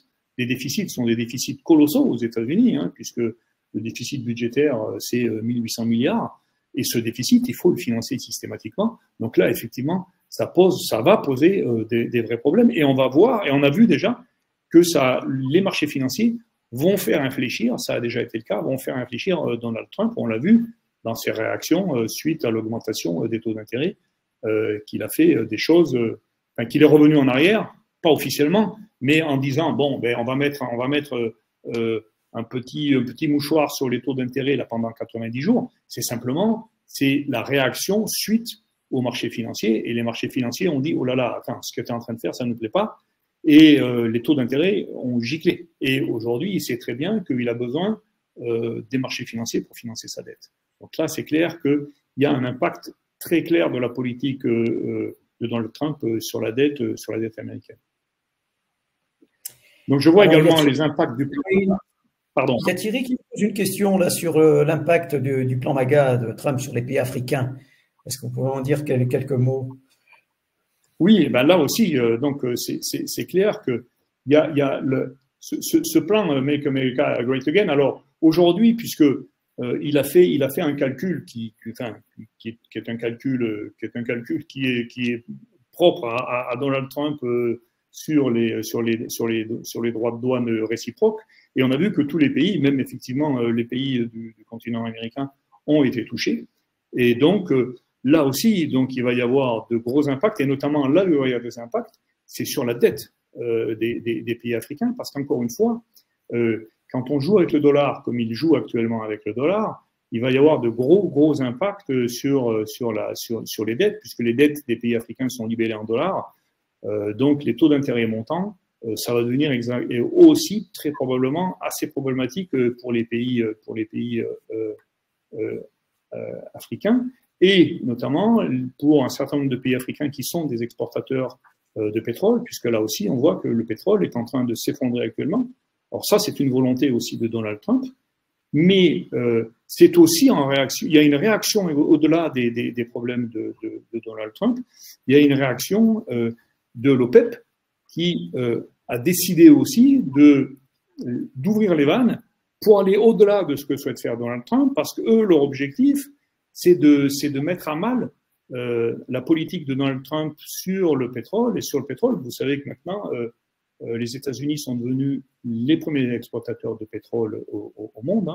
sont des déficits colossaux aux États-Unis, puisque le déficit budgétaire, c'est 1800 milliards. Et ce déficit, il faut le financer systématiquement. Donc là, effectivement, ça va poser des vrais problèmes. Et on va voir, et on a vu déjà que les marchés financiers vont faire infléchir, ça a déjà été le cas, vont faire infléchir Donald Trump. On l'a vu dans ses réactions suite à l'augmentation des taux d'intérêt, qu'il a fait des choses, qu'il est revenu en arrière, pas officiellement, mais en disant bon, on va mettre un petit mouchoir sur les taux d'intérêt là pendant 90 jours. C'est la réaction suite aux marchés financiers. Et les marchés financiers ont dit oh là là, attends, ce que tu es en train de faire, ça ne nous plaît pas. Et les taux d'intérêt ont giclé. Et aujourd'hui, il sait très bien qu'il a besoin des marchés financiers pour financer sa dette. Donc là, c'est clair qu'il y a un impact très clair de la politique de Donald Trump sur la dette américaine. Donc je vois également les impacts du plan. Pardon. Il y a Thierry qui pose une question là sur l'impact du plan MAGA de Trump sur les pays africains. Est-ce qu'on pourrait en dire quelques mots? Oui, ben là aussi, donc c'est clair que il y a ce plan Make America Great Again. Alors aujourd'hui, puisque il a fait un calcul qui est un calcul qui est propre à Donald Trump sur les droits de douane réciproques. Et on a vu que tous les pays, même effectivement les pays du continent américain, ont été touchés. Et donc là aussi, donc il va y avoir de gros impacts, et notamment là où il va y avoir des impacts, c'est sur la dette des pays africains, parce qu'encore une fois, quand on joue avec le dollar, comme il joue actuellement avec le dollar, il va y avoir de gros impacts sur les dettes, puisque les dettes des pays africains sont libellées en dollars. Donc les taux d'intérêt montants, ça va devenir aussi très probablement assez problématique pour les pays africains, et notamment pour un certain nombre de pays africains qui sont des exportateurs de pétrole, puisque là aussi on voit que le pétrole est en train de s'effondrer actuellement. Alors ça, c'est une volonté aussi de Donald Trump, mais c'est aussi en réaction. Il y a une réaction au-delà des problèmes de Donald Trump. Il y a une réaction de l'OPEP qui a décidé aussi d'ouvrir les vannes pour aller au-delà de ce que souhaite faire Donald Trump, parce que eux, leur objectif, c'est de mettre à mal la politique de Donald Trump sur le pétrole. Et sur le pétrole, vous savez que maintenant, les États-Unis sont devenus les premiers exportateurs de pétrole au monde,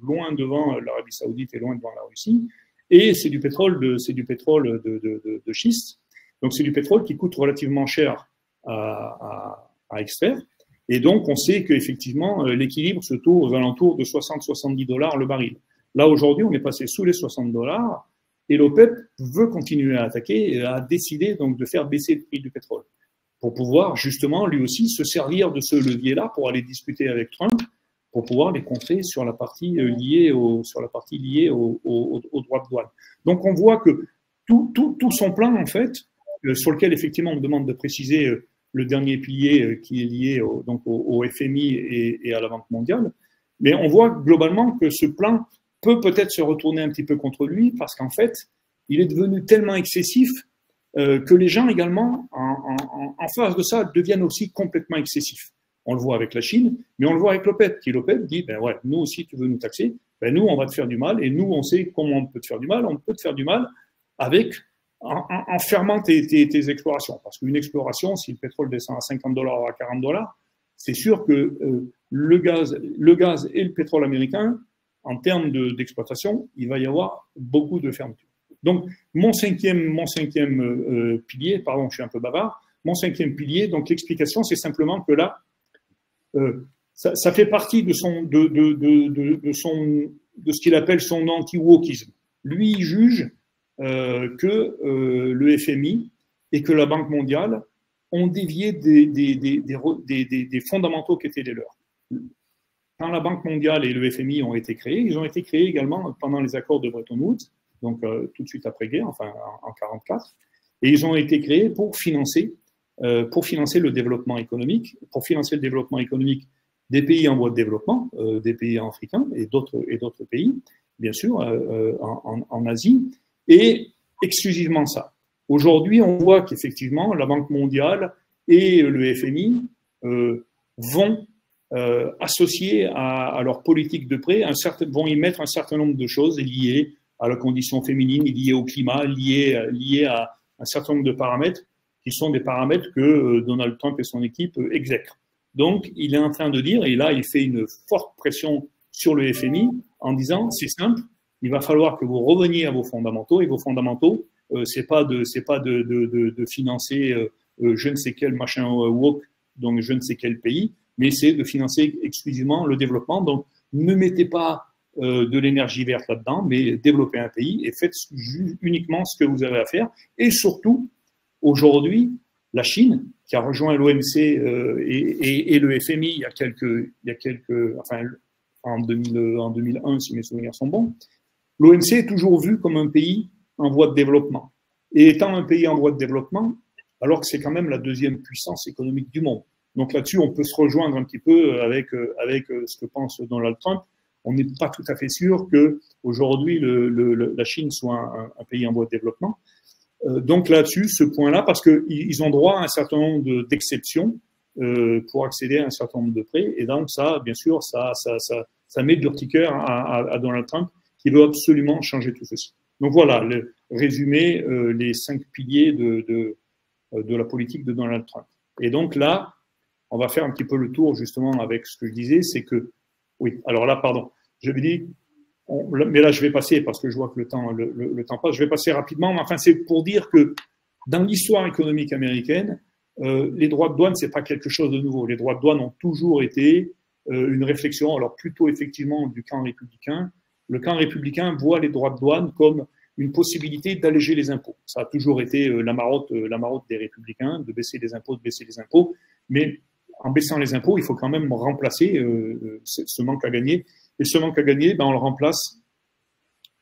loin devant l'Arabie Saoudite et loin devant la Russie. Et c'est du pétrole de schiste. Donc c'est du pétrole qui coûte relativement cher à extraire. Et donc on sait qu'effectivement l'équilibre se trouve aux alentours de 60-70 $ le baril. Là aujourd'hui on est passé sous les 60 $, et l'OPEP veut continuer à attaquer et a décidé donc de faire baisser le prix du pétrole, pour pouvoir justement lui aussi se servir de ce levier-là pour aller discuter avec Trump, pour pouvoir les contrer sur la partie liée aux droits de douane. Donc on voit que tout son plan, en fait, sur lequel effectivement on me demande de préciser le dernier pilier qui est lié au FMI et à la Banque mondiale, mais on voit globalement que ce plan peut-être se retourner un petit peu contre lui, parce qu'en fait, il est devenu tellement excessif que les gens également, en face de ça, deviennent aussi complètement excessifs. On le voit avec la Chine, mais on le voit avec l'OPEP, qui l'OPEP dit, ben ouais, nous aussi tu veux nous taxer, ben nous on va te faire du mal, et nous on sait comment on peut te faire du mal, on peut te faire du mal en fermant tes explorations. Parce qu'une exploration, si le pétrole descend à 50 $ ou à 40 $, c'est sûr que le gaz et le pétrole américain en termes d'exploitation, il va y avoir beaucoup de fermetures. Donc, mon cinquième pilier, pardon, je suis un peu bavard, mon cinquième pilier, donc l'explication, c'est simplement que là, ça fait partie de ce qu'il appelle son anti-wokisme. Lui, il juge que le FMI et que la Banque mondiale ont dévié des fondamentaux qui étaient les leurs. Quand la Banque mondiale et le FMI ont été créés, ils ont été créés également pendant les accords de Bretton Woods, donc tout de suite après-guerre, enfin en 1944, et ils ont été créés pour financer le développement économique, des pays en voie de développement, des pays africains et d'autres pays, bien sûr, en Asie, et exclusivement ça. Aujourd'hui, on voit qu'effectivement, la Banque mondiale et le FMI vont associer à leur politique de prêt, vont y mettre un certain nombre de choses liées à la condition féminine, liées au climat, liées à un certain nombre de paramètres qui sont des paramètres que Donald Trump et son équipe exècrent. Donc, il est en train de dire, et là, il fait une forte pression sur le FMI en disant, c'est simple, il va falloir que vous reveniez à vos fondamentaux, et vos fondamentaux, c'est pas de financer je ne sais quel machin woke, donc je ne sais quel pays, mais c'est de financer exclusivement le développement. Donc, ne mettez pas de l'énergie verte là-dedans, mais développez un pays et faites uniquement ce que vous avez à faire. Et surtout, aujourd'hui, la Chine, qui a rejoint l'OMC et le FMI en 2001, si mes souvenirs sont bons, l'OMC est toujours vu comme un pays en voie de développement. Et étant un pays en voie de développement, alors que c'est quand même la deuxième puissance économique du monde. Donc là-dessus, on peut se rejoindre un petit peu avec ce que pense Donald Trump. On n'est pas tout à fait sûr qu'aujourd'hui, la Chine soit un pays en voie de développement. Donc là-dessus, ce point-là, parce qu'ils ont droit à un certain nombre d'exceptions pour accéder à un certain nombre de prêts. Et donc ça, bien sûr, ça met de l'urticaire à Donald Trump qui veut absolument changer tout ceci. Donc voilà, le résumé, les 5 piliers de la politique de Donald Trump. Et donc là, on va faire un petit peu le tour justement avec ce que je disais, c'est que, oui, alors là, pardon, je vais dire, mais là je vais passer parce que je vois que le temps passe, je vais passer rapidement, mais enfin c'est pour dire que dans l'histoire économique américaine, les droits de douane, c'est pas quelque chose de nouveau. Les droits de douane ont toujours été une réflexion, alors plutôt effectivement du camp républicain. Le camp républicain voit les droits de douane comme une possibilité d'alléger les impôts. Ça a toujours été la marotte des républicains, de baisser les impôts, mais en baissant les impôts, il faut quand même remplacer ce manque à gagner. Et ce manque à gagner, on le remplace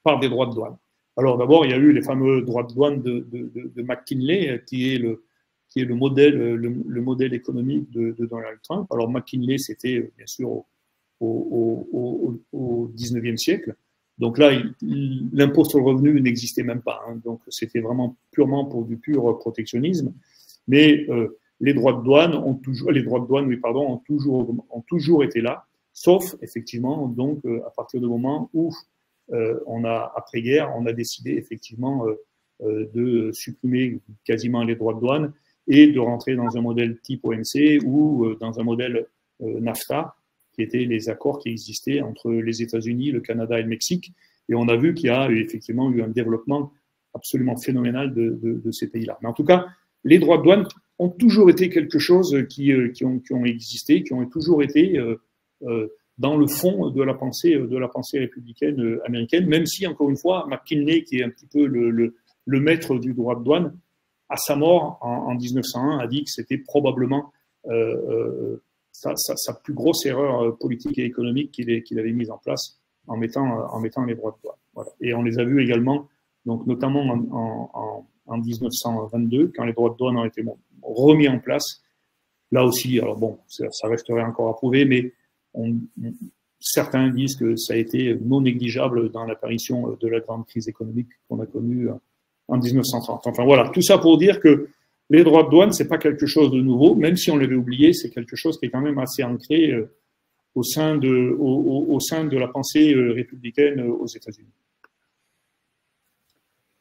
par des droits de douane. Alors d'abord, il y a eu les fameux droits de douane de McKinley, qui est le modèle économique de Donald Trump. Alors McKinley, c'était bien sûr au 19e siècle. Donc là, l'impôt sur le revenu n'existait même pas. Hein. Donc c'était vraiment purement pour du pur protectionnisme. Mais les droits de douane ont toujours été là, sauf effectivement donc à partir du moment où après-guerre, on a décidé effectivement de supprimer quasiment les droits de douane et de rentrer dans un modèle type OMC ou dans un modèle NAFTA, qui étaient les accords qui existaient entre les États-Unis, le Canada et le Mexique. Et on a vu qu'il y a effectivement eu un développement absolument phénoménal de ces pays-là. Mais en tout cas, les droits de douane ont toujours été quelque chose qui ont existé, qui ont toujours été dans le fond de la pensée républicaine américaine, même si, encore une fois, McKinley, qui est un petit peu le maître du droit de douane, à sa mort en 1901, a dit que c'était probablement sa plus grosse erreur politique et économique qu'il avait mise en place en mettant les droits de douane. Voilà. Et on les a vus également, donc notamment en 1922, quand les droits de douane ont été remis en place. Là aussi, alors bon, ça resterait encore à prouver, mais certains disent que ça a été non négligeable dans l'apparition de la grande crise économique qu'on a connue en 1930. Enfin voilà, tout ça pour dire que les droits de douane, c'est pas quelque chose de nouveau, même si on l'avait oublié, c'est quelque chose qui est quand même assez ancré au sein de la pensée républicaine aux États-Unis.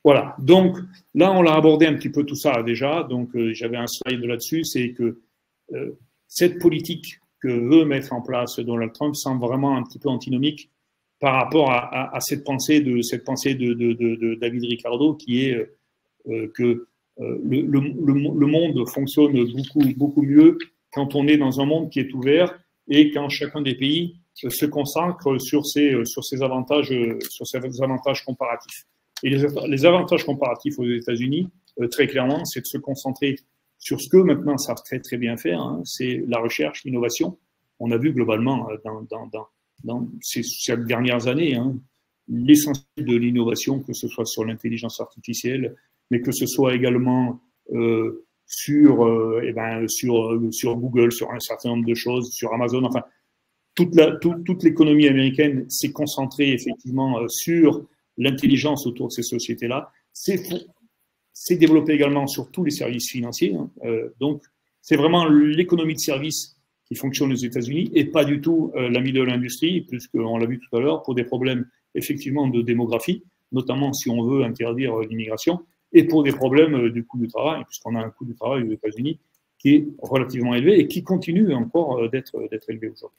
Voilà, donc là on l'a abordé un petit peu tout ça déjà, donc j'avais un slide là-dessus, c'est que cette politique que veut mettre en place Donald Trump semble vraiment un petit peu antinomique par rapport à cette pensée de David Ricardo qui est que le monde fonctionne beaucoup mieux quand on est dans un monde qui est ouvert et quand chacun des pays se consacre sur ses avantages comparatifs. Et les avantages comparatifs aux États-Unis, très clairement, c'est de se concentrer sur ce que maintenant savent très très bien faire, hein, c'est la recherche, l'innovation. On a vu globalement dans ces dernières années, hein, l'essentiel de l'innovation, que ce soit sur l'intelligence artificielle, mais que ce soit également sur Google, sur un certain nombre de choses, sur Amazon, enfin, toute l'économie américaine s'est concentrée effectivement sur l'intelligence autour de ces sociétés-là. C'est développé également sur tous les services financiers. Hein. Donc, c'est vraiment l'économie de services qui fonctionne aux États-Unis et pas du tout la middle industry, puisqu'on l'a vu tout à l'heure, pour des problèmes effectivement de démographie, notamment si on veut interdire l'immigration, et pour des problèmes du coût du travail, puisqu'on a un coût du travail aux États-Unis qui est relativement élevé et qui continue encore d'être élevé aujourd'hui.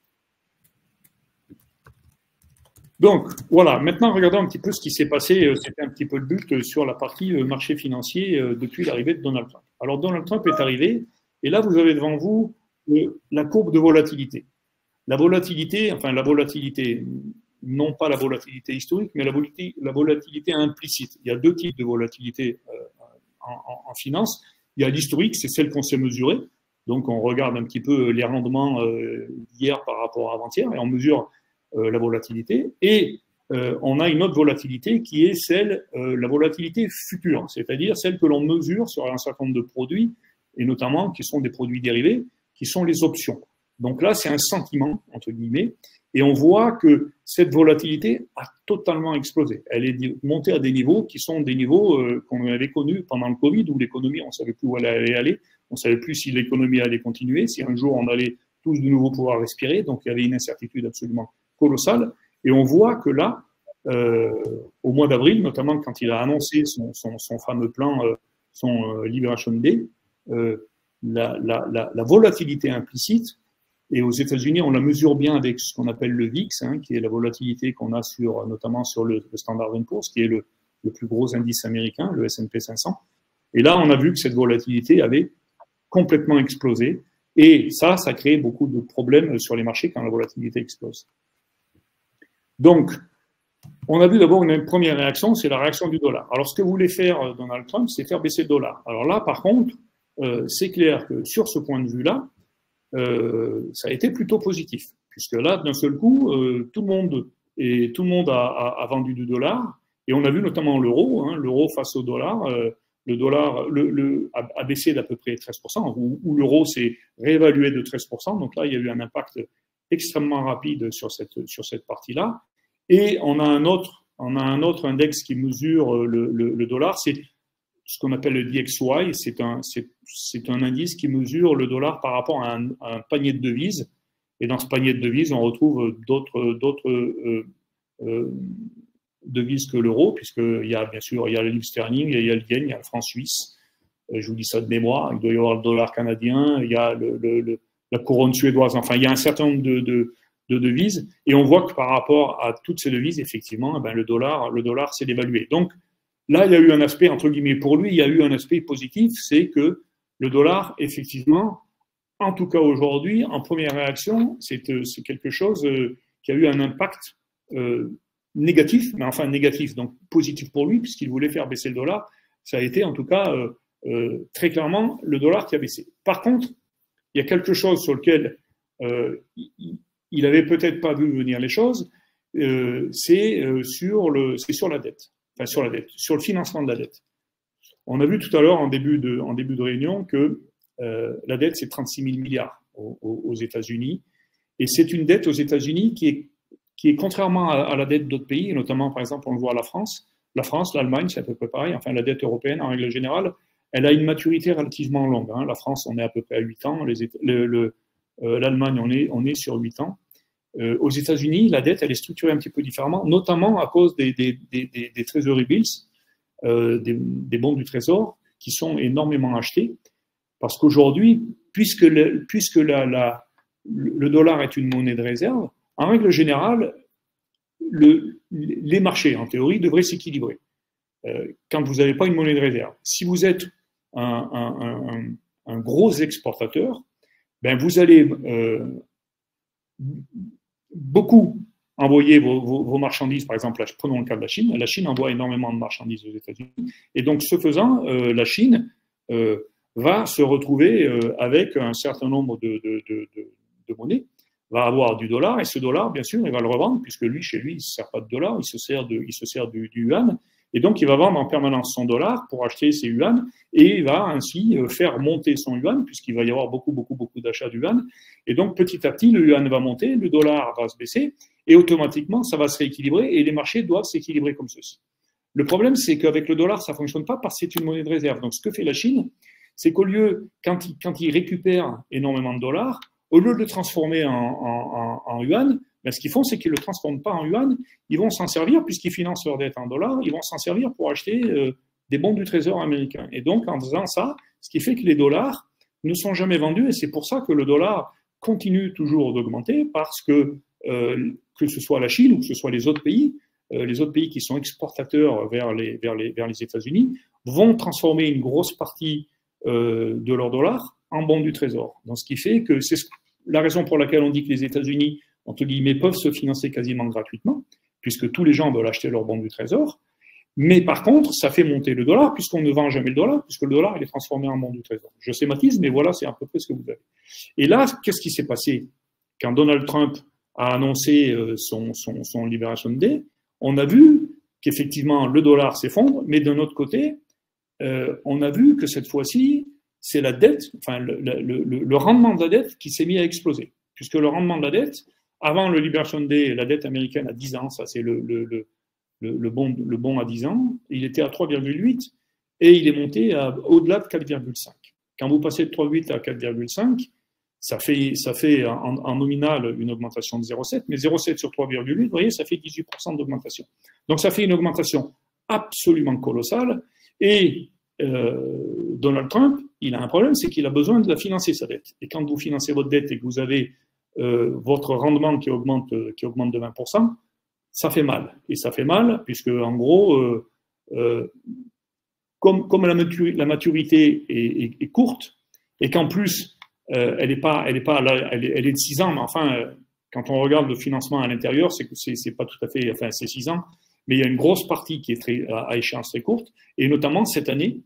Donc, voilà, maintenant regardons un petit peu ce qui s'est passé, c'était un petit peu le but sur la partie marché financier depuis l'arrivée de Donald Trump. Alors, Donald Trump est arrivé, et là, vous avez devant vous la courbe de volatilité. La volatilité, non pas la volatilité historique, mais la volatilité implicite. Il y a deux types de volatilité en finance. Il y a l'historique, c'est celle qu'on sait mesurer. Donc, on regarde un petit peu les rendements d'hier par rapport à avant-hier, et on mesure la volatilité, et on a une autre volatilité qui est la volatilité future, c'est-à-dire celle que l'on mesure sur un certain nombre de produits, et notamment qui sont des produits dérivés, qui sont les options. Donc là, c'est un sentiment, entre guillemets, et on voit que cette volatilité a totalement explosé. Elle est montée à des niveaux qui sont des niveaux qu'on avait connus pendant le Covid, où l'économie, on ne savait plus où elle allait aller, on ne savait plus si l'économie allait continuer, si un jour on allait tous de nouveau pouvoir respirer, donc il y avait une incertitude absolument colossale, et on voit que là, au mois d'avril, notamment quand il a annoncé son fameux plan, son Liberation Day, la volatilité implicite, et aux États-Unis, on la mesure bien avec ce qu'on appelle le VIX, hein, qui est la volatilité qu'on a notamment sur le Standard & Poor's, qui est le plus gros indice américain, le S&P 500. Et là, on a vu que cette volatilité avait complètement explosé, et ça crée beaucoup de problèmes sur les marchés quand la volatilité explose. Donc, on a vu d'abord une première réaction, c'est la réaction du dollar. Alors, ce que voulait faire Donald Trump, c'est faire baisser le dollar. Alors là, par contre, c'est clair que sur ce point de vue-là, ça a été plutôt positif, puisque là, d'un seul coup, tout le monde a vendu du dollar, et on a vu notamment l'euro, hein, l'euro face au dollar, le dollar a baissé d'à peu près 13%, ou l'euro s'est réévalué de 13%, donc là, il y a eu un impact extrêmement rapide sur cette partie-là. Et on a un autre index qui mesure le dollar, c'est ce qu'on appelle le DXY, c'est un indice qui mesure le dollar par rapport à un panier de devises. Et dans ce panier de devises, on retrouve d'autres devises que l'euro, puisqu'il y a bien sûr il y a le livre sterling, il y a le yen, il y a le franc suisse. Je vous dis ça de mémoire, il doit y avoir le dollar canadien, il y a la couronne suédoise, enfin il y a un certain nombre de devises, et on voit que par rapport à toutes ces devises, effectivement, le dollar s'est dévalué. Donc là, il y a eu un aspect, entre guillemets, pour lui, il y a eu un aspect positif, c'est que le dollar, effectivement, en tout cas aujourd'hui, en première réaction, c'est quelque chose qui a eu un impact négatif, mais enfin négatif, donc positif pour lui, puisqu'il voulait faire baisser le dollar. Ça a été en tout cas très clairement le dollar qui a baissé. Par contre, il y a quelque chose sur lequel il avait peut-être pas vu venir les choses, c'est sur la dette. Enfin, sur le financement de la dette. On a vu tout à l'heure en début de réunion que la dette c'est 36 000 milliards aux États-Unis, et c'est une dette aux États-Unis qui est contrairement à la dette d'autres pays, notamment par exemple on le voit à la France, l'Allemagne c'est à peu près pareil, enfin la dette européenne en règle générale, elle a une maturité relativement longue. Hein. La France on est à peu près à 8 ans, l'Allemagne on est sur 8 ans. Aux États-Unis, la dette, elle est structurée un petit peu différemment, notamment à cause des Treasury Bills, des bons du Trésor, qui sont énormément achetés, parce qu'aujourd'hui, puisque le dollar est une monnaie de réserve, en règle générale, les marchés, en théorie, devraient s'équilibrer quand vous n'avez pas une monnaie de réserve. Si vous êtes un gros exportateur, ben vous allez beaucoup envoyer vos marchandises, par exemple, prenons le cas de la Chine. La Chine envoie énormément de marchandises aux États-Unis. Et donc, ce faisant, la Chine va se retrouver avec un certain nombre de monnaies, va avoir du dollar, et ce dollar, bien sûr, il va le revendre, puisque lui, chez lui, il ne se sert pas de dollar, il se sert du yuan. Et donc, il va vendre en permanence son dollar pour acheter ses yuan, et il va ainsi faire monter son yuan, puisqu'il va y avoir beaucoup d'achats du yuan. Et donc, petit à petit, le yuan va monter, le dollar va se baisser, et automatiquement, ça va se rééquilibrer, et les marchés doivent s'équilibrer comme ceci. Le problème, c'est qu'avec le dollar, ça ne fonctionne pas parce que c'est une monnaie de réserve. Donc, ce que fait la Chine, c'est qu'au lieu, quand il récupère énormément de dollars, au lieu de le transformer en yuan, ben, ce qu'ils font, c'est qu'ils ne le transforment pas en yuan, ils vont s'en servir, puisqu'ils financent leur dette en dollars, ils vont s'en servir pour acheter des bons du Trésor américain. Et donc, en faisant ça, ce qui fait que les dollars ne sont jamais vendus, et c'est pour ça que le dollar continue toujours d'augmenter, parce que ce soit la Chine ou que ce soit les autres pays qui sont exportateurs vers les États-Unis, vont transformer une grosse partie de leur dollar en bons du Trésor. Donc, ce qui fait que c'est la raison pour laquelle on dit que les États-Unis, entre guillemets, peuvent se financer quasiment gratuitement, puisque tous les gens veulent acheter leurs bons du Trésor. Mais par contre, ça fait monter le dollar, puisqu'on ne vend jamais le dollar, puisque le dollar, il est transformé en bon du Trésor. Je schématise, mais voilà, c'est à peu près ce que vous avez. Et là, qu'est-ce qui s'est passé? Quand Donald Trump a annoncé son Liberation Day, on a vu qu'effectivement, le dollar s'effondre, mais d'un autre côté, on a vu que cette fois-ci, c'est la dette, enfin le rendement de la dette qui s'est mis à exploser. Puisque le rendement de la dette, avant le Liberation Day, la dette américaine à 10 ans, ça c'est le bon à 10 ans, il était à 3,8 et il est monté au-delà de 4,5. Quand vous passez de 3,8 à 4,5, ça fait en nominal une augmentation de 0,7, mais 0,7 sur 3,8, vous voyez, ça fait 18% d'augmentation. Donc ça fait une augmentation absolument colossale et Donald Trump, il a un problème, c'est qu'il a besoin de la financer, sa dette. Et quand vous financez votre dette et que vous avez votre rendement qui augmente de 20%, ça fait mal. Et ça fait mal, puisque en gros, comme la maturité est courte, et qu'en plus, elle est de 6 ans, mais enfin, quand on regarde le financement à l'intérieur, c'est pas tout à fait, enfin, c'est 6 ans, mais il y a une grosse partie qui est à échéance très courte, et notamment cette année,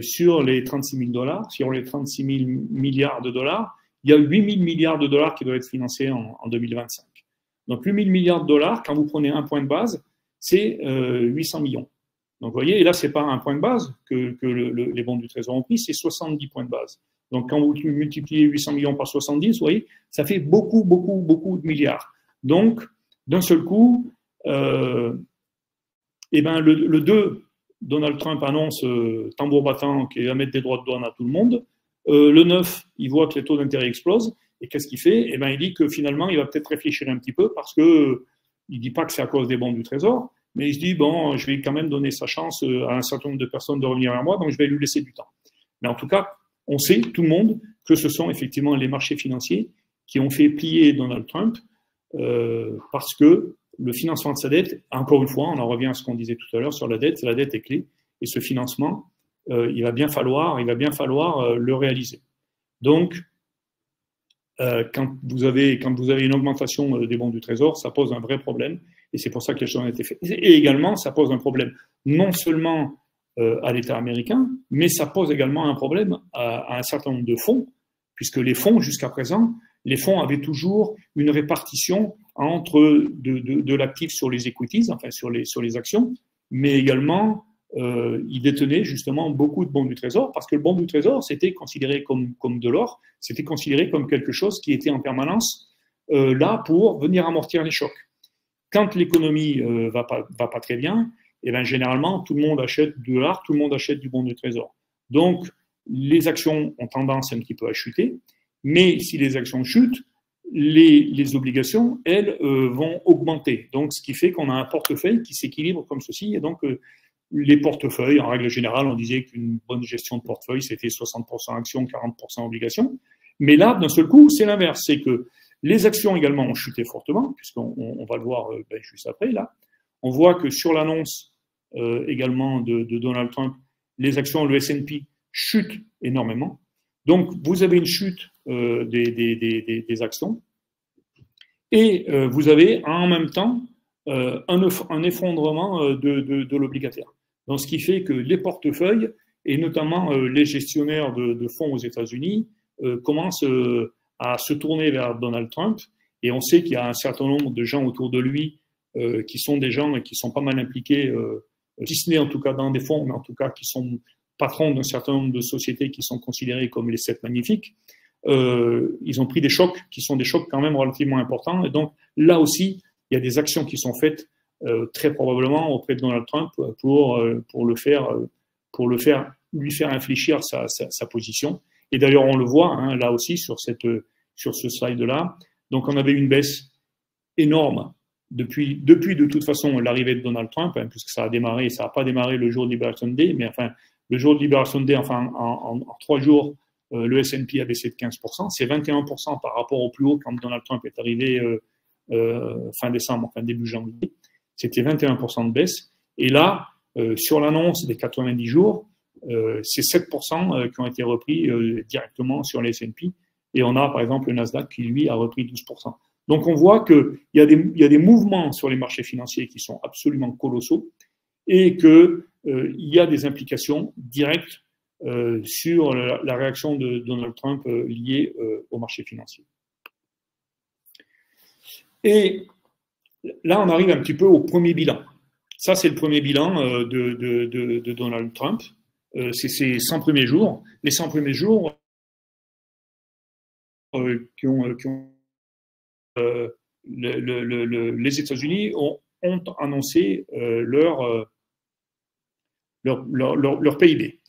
sur les 36 000 $, sur les 36 000 milliards de dollars, il y a 8 000 milliards de dollars qui doivent être financés en 2025. Donc 8 000 milliards de dollars, quand vous prenez un point de base, c'est 800 millions. Donc vous voyez, et là, c'est pas un point de base que les bons du Trésor ont pris, c'est 70 points de base. Donc quand vous multipliez 800 millions par 70, vous voyez, ça fait beaucoup de milliards. Donc, d'un seul coup, eh ben, le 2, Donald Trump annonce tambour battant qu'il va mettre des droits de douane à tout le monde. Le 9, il voit que les taux d'intérêt explosent. Et qu'est-ce qu'il fait? Eh ben, il dit que finalement, il va peut-être réfléchir un petit peu parce que il dit pas que c'est à cause des bons du Trésor, mais il se dit, bon, je vais quand même donner sa chance à un certain nombre de personnes de revenir vers moi, donc je vais lui laisser du temps. Mais en tout cas, on sait, tout le monde, que ce sont effectivement les marchés financiers qui ont fait plier Donald Trump parce que le financement de sa dette, encore une fois, on en revient à ce qu'on disait tout à l'heure sur la dette est clé, et ce financement, il va bien falloir le réaliser. Donc, quand vous avez une augmentation des bons du Trésor, ça pose un vrai problème, et c'est pour ça que les choses ont été faites. Et également, ça pose un problème non seulement à l'État américain, mais ça pose également un problème à un certain nombre de fonds, puisque les fonds, jusqu'à présent, les fonds avaient toujours une répartition entre de l'actif sur les equities, enfin sur les actions, mais également ils détenaient justement beaucoup de bons du Trésor, parce que le bon du Trésor, c'était considéré comme de l'or, c'était considéré comme quelque chose qui était en permanence là pour venir amortir les chocs. Quand l'économie va pas très bien, et bien généralement, tout le monde achète de l'or, tout le monde achète du bon du Trésor. Donc, les actions ont tendance un petit peu à chuter, mais si les actions chutent, les obligations, elles, vont augmenter. Donc, ce qui fait qu'on a un portefeuille qui s'équilibre comme ceci. Et donc, les portefeuilles, en règle générale, on disait qu'une bonne gestion de portefeuille, c'était 60% actions, 40% obligations. Mais là, d'un seul coup, c'est l'inverse. C'est que Les actions également ont chuté fortement, puisqu'on va le voir juste après, là. On voit que sur l'annonce également de Donald Trump, les actions, le S&P chutent énormément. Donc, vous avez une chute des actions et vous avez en même temps un effondrement de l'obligataire. Donc, ce qui fait que les portefeuilles, et notamment les gestionnaires de fonds aux États-Unis, commencent à se tourner vers Donald Trump. Et on sait qu'il y a un certain nombre de gens autour de lui qui sont des gens qui sont pas mal impliqués, si ce n'est en tout cas dans des fonds, mais en tout cas qui sont patrons d'un certain nombre de sociétés qui sont considérées comme les 7 magnifiques. Ils ont pris des chocs qui sont des chocs quand même relativement importants. Et donc là aussi, il y a des actions qui sont faites très probablement auprès de Donald Trump pour lui faire infléchir sa position. Et d'ailleurs, on le voit hein, là aussi sur ce slide-là. Donc, on avait une baisse énorme depuis de toute façon l'arrivée de Donald Trump, hein, puisque ça n'a pas démarré le jour de Liberation Day, mais enfin, le jour de Liberation Day, enfin, en 3 jours, le S&P a baissé de 15%. C'est 21% par rapport au plus haut quand Donald Trump est arrivé fin décembre, enfin début janvier. C'était 21% de baisse. Et là, sur l'annonce des 90 jours, c'est 7% qui ont été repris directement sur les S&P. Et on a, par exemple, le Nasdaq qui, lui, a repris 12%. Donc, on voit qu'il y a des mouvements sur les marchés financiers qui sont absolument colossaux et qu'il y a des implications directes sur la réaction de Donald Trump liée au marché financier. Et là, on arrive un petit peu au premier bilan. Ça, c'est le premier bilan de Donald Trump. C'est ses 100 premiers jours. Les 100 premiers jours les États-Unis ont annoncé leur PIB.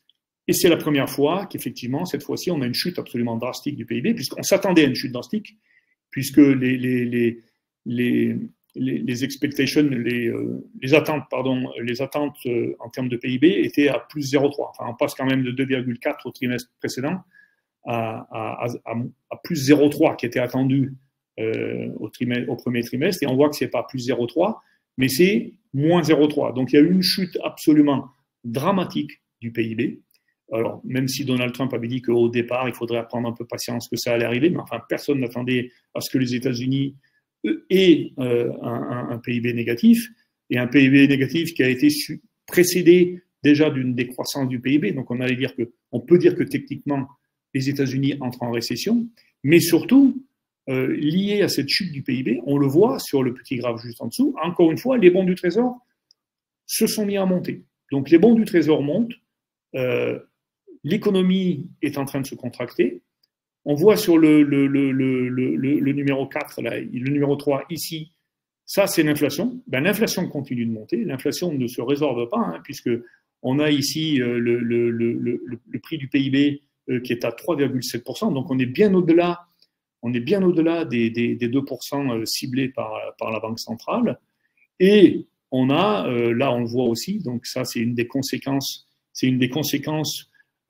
Et c'est la première fois qu'effectivement, cette fois-ci, on a une chute absolument drastique du PIB, puisqu'on s'attendait à une chute drastique, puisque les expectations, les attentes en termes de PIB étaient à plus 0,3. Enfin, on passe quand même de 2,4 au trimestre précédent à plus 0,3 qui était attendu au premier trimestre, et on voit que c'est pas plus 0,3, mais c'est moins 0,3. Donc il y a eu une chute absolument dramatique du PIB. Alors, même si Donald Trump avait dit qu'au départ, il faudrait prendre un peu patience, que ça allait arriver, mais enfin, personne n'attendait à ce que les États-Unis aient un PIB négatif, et un PIB négatif qui a été précédé déjà d'une décroissance du PIB. Donc, on peut dire que techniquement, les États-Unis entrent en récession, mais surtout, lié à cette chute du PIB, on le voit sur le petit graphe juste en dessous, encore une fois, les bons du Trésor se sont mis à monter. Donc, les bons du Trésor montent, l'économie est en train de se contracter. On voit sur le numéro 4, là, le numéro 3 ici, ça c'est l'inflation. Ben, l'inflation continue de monter, l'inflation ne se résorbe pas, hein, puisque on a ici le prix du PIB qui est à 3,7%, donc on est bien au-delà des 2% ciblés par la Banque centrale. Et on a, là on le voit aussi, donc ça c'est une des conséquences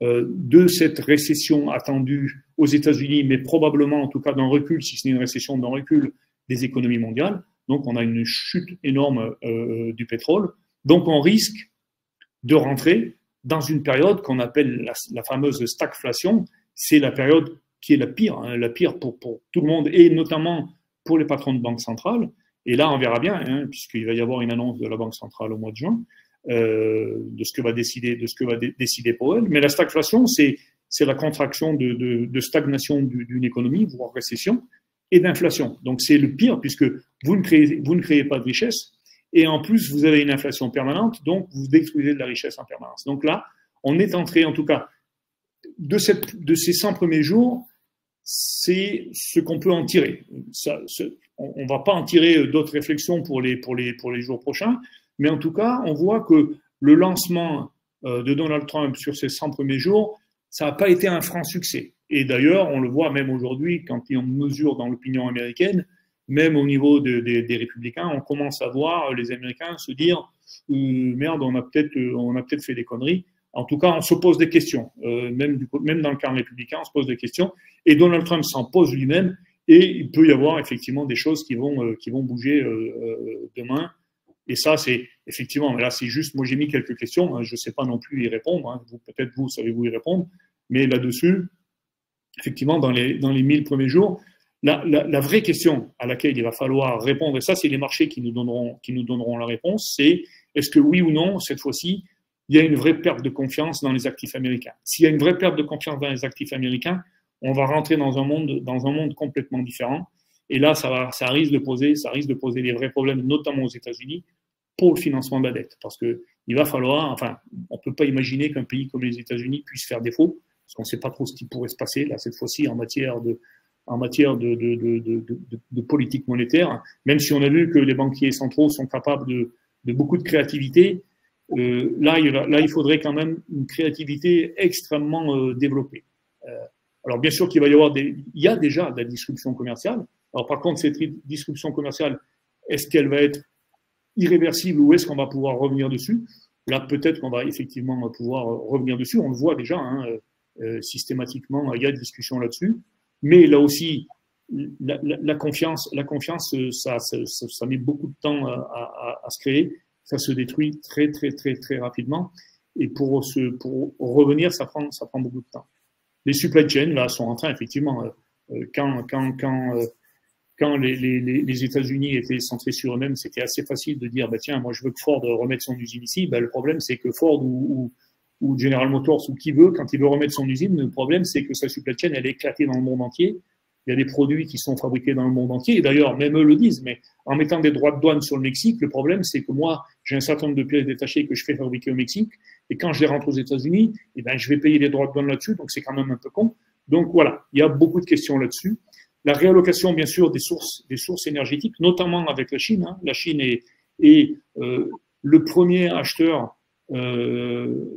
de cette récession attendue aux États-Unis, mais probablement en tout cas d'un recul, si ce n'est une récession, d'un recul des économies mondiales. Donc on a une chute énorme du pétrole. Donc on risque de rentrer dans une période qu'on appelle la fameuse stagflation. C'est la période qui est la pire pour tout le monde, et notamment pour les patrons de banque centrale. Et là, on verra bien, hein, puisqu'il va y avoir une annonce de la Banque centrale au mois de juin, de ce que va décider Powell. Mais la stagflation, c'est la contraction de stagnation d'une économie, voire récession, et d'inflation. Donc c'est le pire, puisque vous ne créez pas de richesse, et en plus vous avez une inflation permanente, donc vous détruisez de la richesse en permanence. Donc là, on est entré, en tout cas, de ces 100 premiers jours, c'est ce qu'on peut en tirer. On ne va pas en tirer d'autres réflexions pour les jours prochains, mais en tout cas, on voit que le lancement de Donald Trump sur ces 100 premiers jours, ça n'a pas été un franc succès. Et d'ailleurs, on le voit même aujourd'hui, quand on mesure dans l'opinion américaine, même au niveau des républicains, on commence à voir les Américains se dire « Merde, on a peut-être fait des conneries ». En tout cas, on se pose des questions. Même dans le camp républicain, on se pose des questions. Et Donald Trump s'en pose lui-même Et il peut y avoir effectivement des choses qui vont bouger demain. Et ça, c'est effectivement, mais là, c'est juste, moi j'ai mis quelques questions, hein, je ne sais pas non plus y répondre, hein, peut-être vous savez-vous y répondre, mais là-dessus, effectivement, dans les 1000 premiers jours, la vraie question à laquelle il va falloir répondre, et ça, c'est les marchés qui nous donneront la réponse, c'est est-ce que oui ou non, cette fois-ci, il y a une vraie perte de confiance dans les actifs américains. S'il y a une vraie perte de confiance dans les actifs américains, on va rentrer dans un monde complètement différent. Et là, ça risque de poser des vrais problèmes, notamment aux États-Unis, pour le financement de la dette. Parce que il va falloir, enfin, on ne peut pas imaginer qu'un pays comme les États-Unis puisse faire défaut, parce qu'on ne sait pas trop ce qui pourrait se passer, là, cette fois-ci, en matière de politique monétaire, même si on a vu que les banquiers centraux sont capables de beaucoup de créativité, là, il faudrait quand même une créativité extrêmement développée. Alors, bien sûr qu'il va y avoir il y a déjà de la disruption commerciale. Alors, par contre, cette disruption commerciale, est-ce qu'elle va être irréversible ou est-ce qu'on va pouvoir revenir dessus? Là, peut-être qu'on va effectivement pouvoir revenir dessus. On le voit déjà, hein, systématiquement, il y a des discussions là-dessus. Mais là aussi, la confiance, ça met beaucoup de temps à se créer. Ça se détruit très, très, très, très rapidement. Et pour revenir, ça prend beaucoup de temps. Les supply chains, là, sont en train, effectivement, quand les États-Unis étaient centrés sur eux-mêmes, c'était assez facile de dire, bah, tiens, moi, je veux que Ford remette son usine ici. Bah, le problème, c'est que Ford ou General Motors ou qui veut, quand il veut remettre son usine, le problème, c'est que sa supply chain, elle est éclatée dans le monde entier. Il y a des produits qui sont fabriqués dans le monde entier. Et d'ailleurs, même eux le disent, mais en mettant des droits de douane sur le Mexique, le problème, c'est que moi, j'ai un certain nombre de pièces détachées que je fais fabriquer au Mexique. Et quand je les rentre aux États-Unis, eh ben, je vais payer les droits de douane là-dessus. Donc, c'est quand même un peu con. Donc, voilà. Il y a beaucoup de questions là-dessus. La réallocation, bien sûr, des sources énergétiques, notamment avec la Chine. Hein. La Chine est le premier acheteur de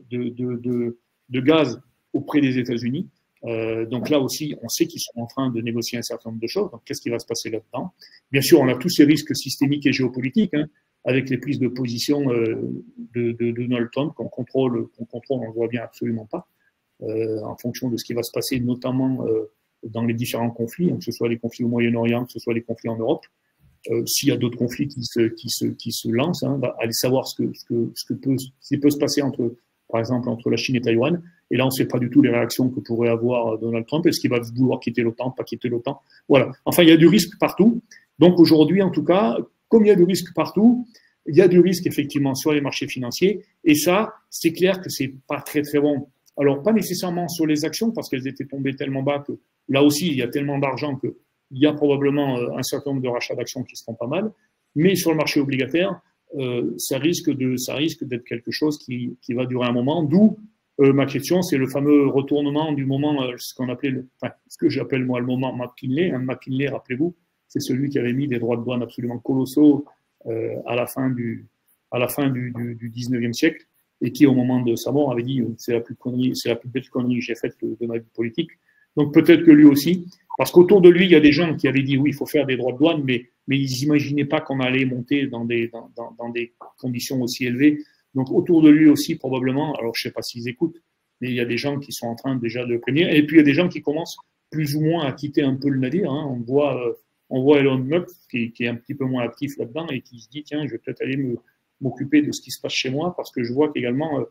gaz auprès des États-Unis. Donc là aussi, on sait qu'ils sont en train de négocier un certain nombre de choses. Donc, qu'est-ce qui va se passer là-dedans? Bien sûr, on a tous ces risques systémiques et géopolitiques, hein, avec les prises de position de Donald Trump qu'on contrôle, on ne voit bien absolument pas, en fonction de ce qui va se passer, notamment dans les différents conflits, hein, que ce soit les conflits au Moyen-Orient, que ce soit les conflits en Europe. S'il y a d'autres conflits qui se lancent, hein, allez savoir ce qui peut se passer par exemple, entre la Chine et Taïwan. Et là, on ne sait pas du tout les réactions que pourrait avoir Donald Trump. Est-ce qu'il va vouloir quitter l'OTAN, pas quitter l'OTAN? Voilà. Enfin, il y a du risque partout. Donc aujourd'hui, en tout cas, comme il y a du risque partout, il y a du risque effectivement sur les marchés financiers. Et ça, c'est clair que c'est pas très très bon. Alors, pas nécessairement sur les actions, parce qu'elles étaient tombées tellement bas que là aussi, il y a tellement d'argent qu'il y a probablement un certain nombre de rachats d'actions qui seront pas mal. Mais sur le marché obligataire, ça risque d'être quelque chose qui va durer un moment. D'où ma question, c'est le fameux retournement du moment, ce que j'appelle moi le moment McKinley. Hein, McKinley, rappelez-vous, c'est celui qui avait mis des droits de douane absolument colossaux à la fin du 19e siècle et qui, au moment de sa mort, avait dit c'est la plus belle connerie que j'ai faite de ma vie politique. Donc peut-être que lui aussi, parce qu'autour de lui, il y a des gens qui avaient dit oui, il faut faire des droits de douane, mais ils n'imaginaient pas qu'on allait monter dans des conditions aussi élevées. Donc autour de lui aussi, probablement, alors je ne sais pas s'ils écoutent, mais il y a des gens qui sont en train déjà de prévenir. Et puis il y a des gens qui commencent plus ou moins à quitter un peu le navire. Hein. On voit Elon Musk qui est un petit peu moins actif là-dedans et qui se dit tiens, je vais peut-être aller m'occuper de ce qui se passe chez moi parce que je vois qu'également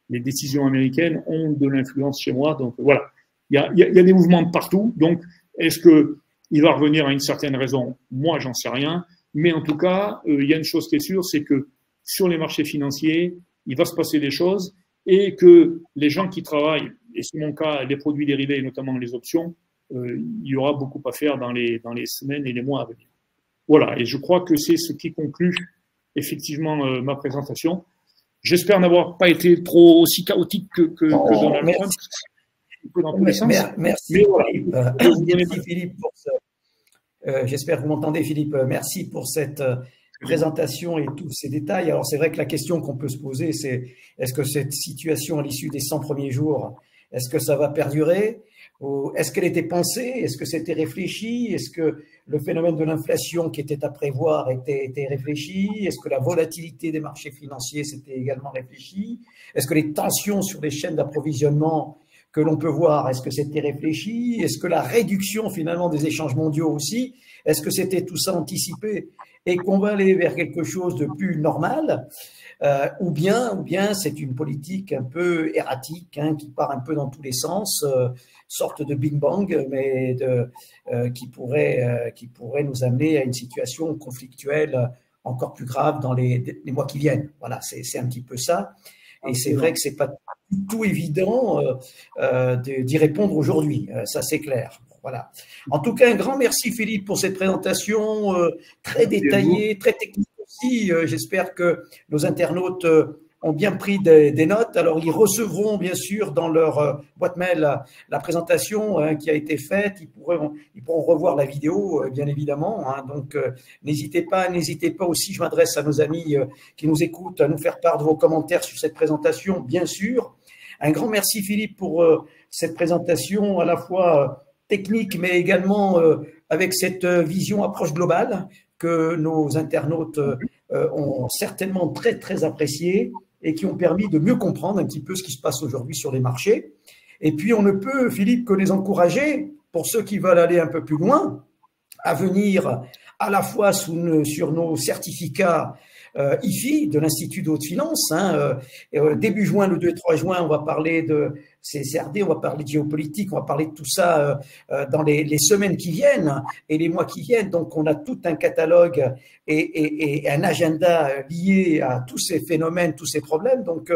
les décisions américaines ont de l'influence chez moi. Donc voilà. Il y a des mouvements de partout. Donc, est-ce qu'il va revenir à une certaine raison? Moi, j'en sais rien. Mais en tout cas, il y a une chose qui est sûre, c'est que sur les marchés financiers, il va se passer des choses et que les gens qui travaillent, et c'est mon cas, les produits dérivés, et notamment les options, il y aura beaucoup à faire dans les semaines et les mois à venir. Voilà. Et je crois que c'est ce qui conclut effectivement ma présentation. J'espère n'avoir pas été trop aussi chaotique que Donald Trump. Merci, voilà. Merci Philippe pour j'espère que vous m'entendez, Philippe. Merci pour cette présentation et tous ces détails. Alors c'est vrai que la question qu'on peut se poser, c'est est-ce que cette situation à l'issue des 100 premiers jours, est-ce que ça va perdurer? Est-ce qu'elle était pensée? Est-ce que c'était réfléchi? Est-ce que le phénomène de l'inflation qui était à prévoir était réfléchi? Est-ce que la volatilité des marchés financiers s'était également réfléchie? Est-ce que les tensions sur les chaînes d'approvisionnement que l'on peut voir, est-ce que c'était réfléchi? Est-ce que la réduction finalement des échanges mondiaux aussi, est-ce que c'était tout ça anticipé et qu'on va aller vers quelque chose de plus normal? Ou bien c'est une politique un peu erratique, hein, qui part un peu dans tous les sens, sorte de Big Bang, mais qui pourrait nous amener à une situation conflictuelle encore plus grave dans les mois qui viennent. Voilà, c'est un petit peu ça. Et c'est vrai que c'est pas du tout évident d'y répondre aujourd'hui. Ça, c'est clair. Voilà. En tout cas, un grand merci, Philippe, pour cette présentation très détaillée, très technique aussi. J'espère que nos internautes ont bien pris des notes. Alors, ils recevront bien sûr dans leur boîte mail la présentation qui a été faite. Ils pourront revoir la vidéo, bien évidemment. Hein. Donc, n'hésitez pas aussi. Je m'adresse à nos amis qui nous écoutent à nous faire part de vos commentaires sur cette présentation, bien sûr. Un grand merci, Philippe, pour cette présentation à la fois technique, mais également avec cette vision approche globale que nos internautes ont certainement très, très appréciée et qui ont permis de mieux comprendre un petit peu ce qui se passe aujourd'hui sur les marchés. Et puis, on ne peut, Philippe, que les encourager, pour ceux qui veulent aller un peu plus loin, à venir à la fois sur nos certificats IFI de l'Institut de haute finance. Hein, début juin, le 2 et 3 juin, on va parler de CSRD, on va parler de géopolitique, on va parler de tout ça dans les semaines qui viennent et les mois qui viennent. Donc, on a tout un catalogue et un agenda lié à tous ces phénomènes, tous ces problèmes. Donc,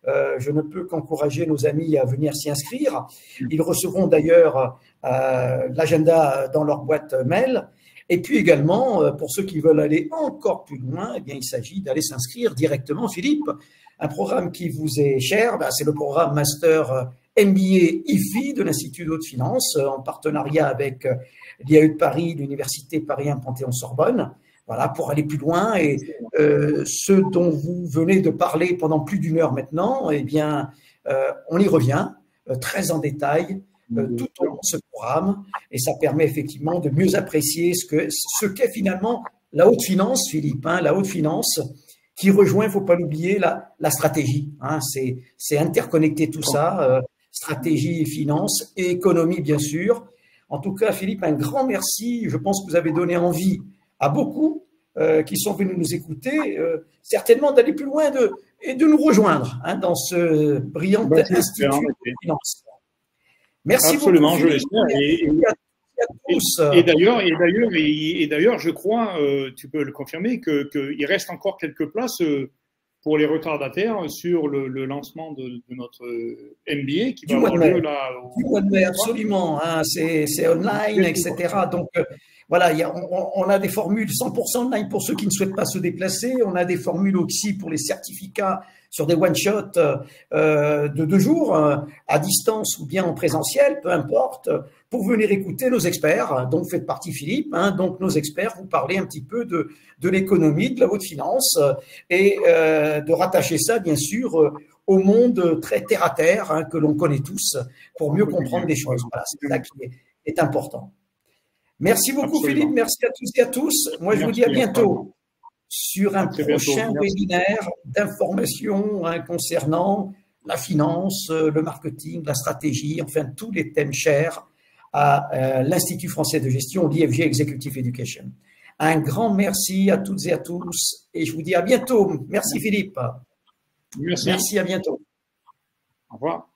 je ne peux qu'encourager nos amis à venir s'y inscrire. Ils recevront d'ailleurs l'agenda dans leur boîte mail. Et puis également, pour ceux qui veulent aller encore plus loin, eh bien, il s'agit d'aller s'inscrire directement, Philippe. Un programme qui vous est cher, c'est le programme Master MBA IFI de l'Institut de haute finance, en partenariat avec l'IAE de Paris, l'Université Paris 1 Panthéon-Sorbonne. Voilà, pour aller plus loin. Et ce dont vous venez de parler pendant plus d'une heure maintenant, eh bien, on y revient très en détail. Tout au long de ce programme, et ça permet effectivement de mieux apprécier ce qu'est finalement la haute finance, Philippe, hein, la haute finance qui rejoint, il ne faut pas l'oublier, la stratégie. Hein, c'est interconnecter tout ça, stratégie, finance et économie, bien sûr. En tout cas, Philippe, un grand merci. Je pense que vous avez donné envie à beaucoup qui sont venus nous écouter, certainement d'aller plus loin et de nous rejoindre hein, dans ce brillant institut de finance. Merci absolument, beaucoup. Je l'espère. Et d'ailleurs, je crois, tu peux le confirmer, qu'il reste encore quelques places pour les retardataires sur le lancement de notre MBA qui va avoir lieu là. Du mois de mai, absolument. Hein, c'est online, etc. Donc, voilà, on a des formules 100% online pour ceux qui ne souhaitent pas se déplacer. On a des formules aussi pour les certificats sur des one-shots de 2 jours, à distance ou bien en présentiel, peu importe, pour venir écouter nos experts, dont vous faites partie Philippe. Hein, donc nos experts vous parler un petit peu de l'économie, de la haute finance et de rattacher ça, bien sûr, au monde très terre-à-terre hein, que l'on connaît tous pour mieux comprendre les choses. Voilà, c'est ça qui est important. Merci beaucoup absolument. Philippe, merci à tous et à tous. Moi, je vous dis à bientôt sur un prochain webinaire d'information hein, concernant la finance, le marketing, la stratégie, enfin tous les thèmes chers à l'Institut français de gestion, l'IFG Executive Education. Un grand merci à toutes et à tous et je vous dis à bientôt. Merci Philippe. Merci. Merci, à bientôt. Au revoir.